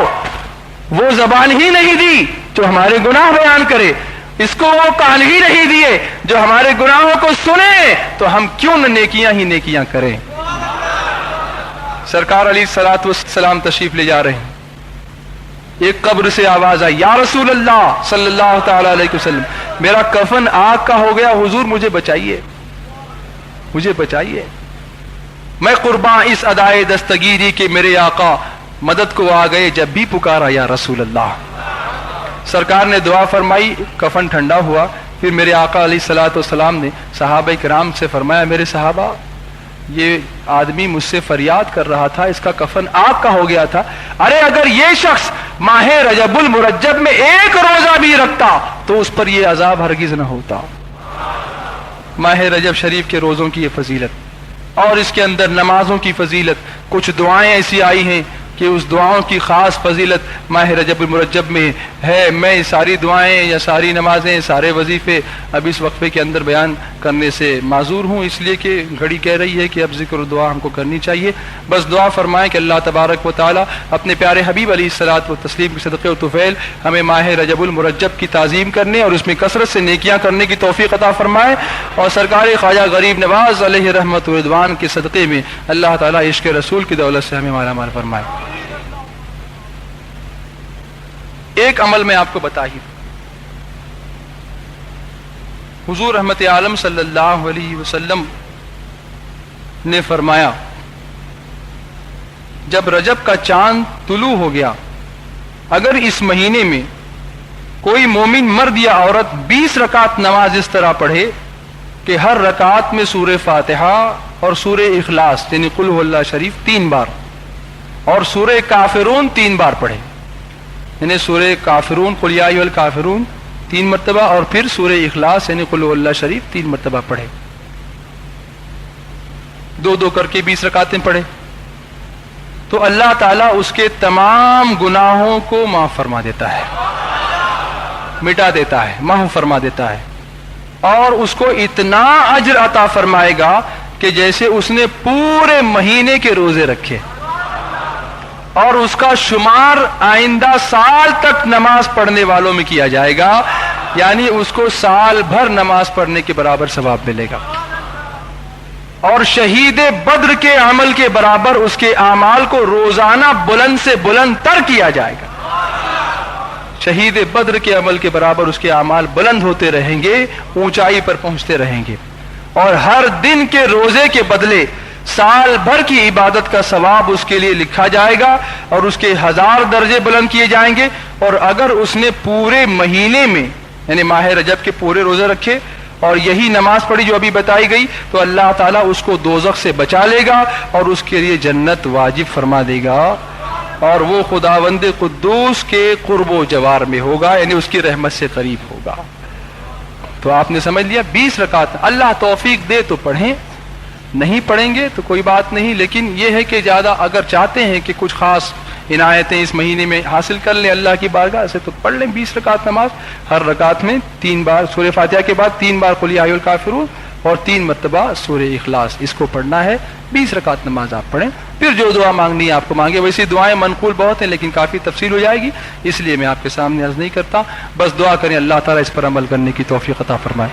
وہ زبان ہی نہیں دی جو ہمارے گناہ بیان کرے، اس کو وہ کان ہی نہیں دیے جو ہمارے گناہوں کو سنے، تو ہم کیوں نہ نیکیاں ہی نیکیاں کریں۔ سرکار علیہ الصلوۃ والسلام تشریف لے جا رہے ہیں، ایک قبر سے آواز آئی، یا رسول اللہ صلی اللہ تعالی علیہ وسلم میرا کفن آگ کا ہو گیا، حضور مجھے بچائیے، مجھے بچائیے، میں قرباں اس ادائے دستگیری کے میرے آقا مدد کو آ گئے جب بھی پکارا یا رسول اللہ۔ سرکار نے دعا فرمائی، کفن ٹھنڈا ہوا، پھر میرے آقا علیہ الصلوۃ والسلام نے صحابہ کرام سے فرمایا میرے صحابہ یہ آدمی مجھ سے فریاد کر رہا تھا، اس کا کفن آگ کا ہو گیا تھا، ارے اگر یہ شخص ماہ رجب المرجب میں ایک روزہ بھی رکھتا تو اس پر یہ عذاب ہرگز نہ ہوتا۔ ماہ رجب شریف کے روزوں کی یہ فضیلت اور اس کے اندر نمازوں کی فضیلت، کچھ دعائیں ایسی آئی ہیں کہ اس دعاؤں کی خاص فضیلت ماہ رجب المرجب میں ہے۔ میں ساری دعائیں یا ساری نمازیں، سارے وظیفے اب اس وقفے کے اندر بیان کرنے سے معذور ہوں، اس لیے کہ گھڑی کہہ رہی ہے کہ اب ذکر و دعا ہم کو کرنی چاہیے۔ بس دعا فرمائیں کہ اللہ تبارک و تعالی اپنے پیارے حبیب علیہ الصلوۃ والتسلیم کے صدقے و طفیل ہمیں ماہ رجب المرجب کی تعظیم کرنے اور اس میں کثرت سے نیکیاں کرنے کی توفیق عطا فرمائے، اور سرکار خواجہ غریب نواز علیہ رحمت و رضوان کے صدقے میں اللہ تعالی عشق رسول کی دولت سے ہمیں مالا مال فرمائے۔ ایک عمل میں آپ کو بتا ہی دوں، حضور رحمت عالم صلی اللہ علیہ وسلم نے فرمایا جب رجب کا چاند طلوع ہو گیا، اگر اس مہینے میں کوئی مومن مرد یا عورت 20 رکعت نماز اس طرح پڑھے کہ ہر رکعت میں سورہ فاتحہ اور سورہ اخلاص یعنی قل هو اللہ شریف 3 بار اور سورہ کافرون 3 بار پڑھے، یعنی سورہ کافرون قل یا ایھا الکافرون 3 مرتبہ اور پھر سورہ اخلاص یعنی قل هو اللہ شریف 3 مرتبہ پڑھے، 2 کر کے 20 رکعتیں پڑھے، تو اللہ تعالیٰ اس کے تمام گناہوں کو معاف فرما دیتا ہے، مٹا دیتا ہے، معاف فرما دیتا ہے، اور اس کو اتنا اجر عطا فرمائے گا کہ جیسے اس نے پورے مہینے کے روزے رکھے، اور اس کا شمار آئندہ سال تک نماز پڑھنے والوں میں کیا جائے گا، یعنی اس کو سال بھر نماز پڑھنے کے برابر ثواب ملے گا، اور شہید بدر کے عمل کے برابر اس کے اعمال کو روزانہ بلند سے بلند تر کیا جائے گا۔ شہید بدر کے عمل کے برابر اس کے اعمال بلند ہوتے رہیں گے، اونچائی پر پہنچتے رہیں گے، اور ہر دن کے روزے کے بدلے سال بھر کی عبادت کا ثواب اس کے لیے لکھا جائے گا، اور اس کے 1000 درجے بلند کیے جائیں گے۔ اور اگر اس نے پورے مہینے میں یعنی ماہ رجب کے پورے روزے رکھے اور یہی نماز پڑھی جو ابھی بتائی گئی، تو اللہ تعالیٰ اس کو دوزخ سے بچا لے گا اور اس کے لیے جنت واجب فرما دے گا، اور وہ خداوند قدوس کے قرب و جوار میں ہوگا، یعنی اس کی رحمت سے قریب ہوگا۔ تو آپ نے سمجھ لیا 20 رکعت، اللہ توفیق دے تو پڑھیں، نہیں پڑھیں گے تو کوئی بات نہیں، لیکن یہ ہے کہ زیادہ اگر چاہتے ہیں کہ کچھ خاص عنایتیں اس مہینے میں حاصل کر لیں اللہ کی بارگاہ سے، تو پڑھ لیں 20 رکعت نماز، ہر رکعت میں 3 بار سورہ فاتحہ کے بعد 3 بار قل یا ایھا الکافرون اور 3 مرتبہ سورہ اخلاص، اس کو پڑھنا ہے۔ 20 رکعت نماز آپ پڑھیں، پھر جو دعا مانگنی ہے آپ کو مانگے۔ ویسے دعائیں منقول بہت ہیں لیکن کافی تفصیل ہو جائے گی، اس لیے میں آپ کے سامنے عرض نہیں کرتا، بس دعا کریں اللہ تعالیٰ اس پر عمل کرنے کی توفیق عطا فرمائے۔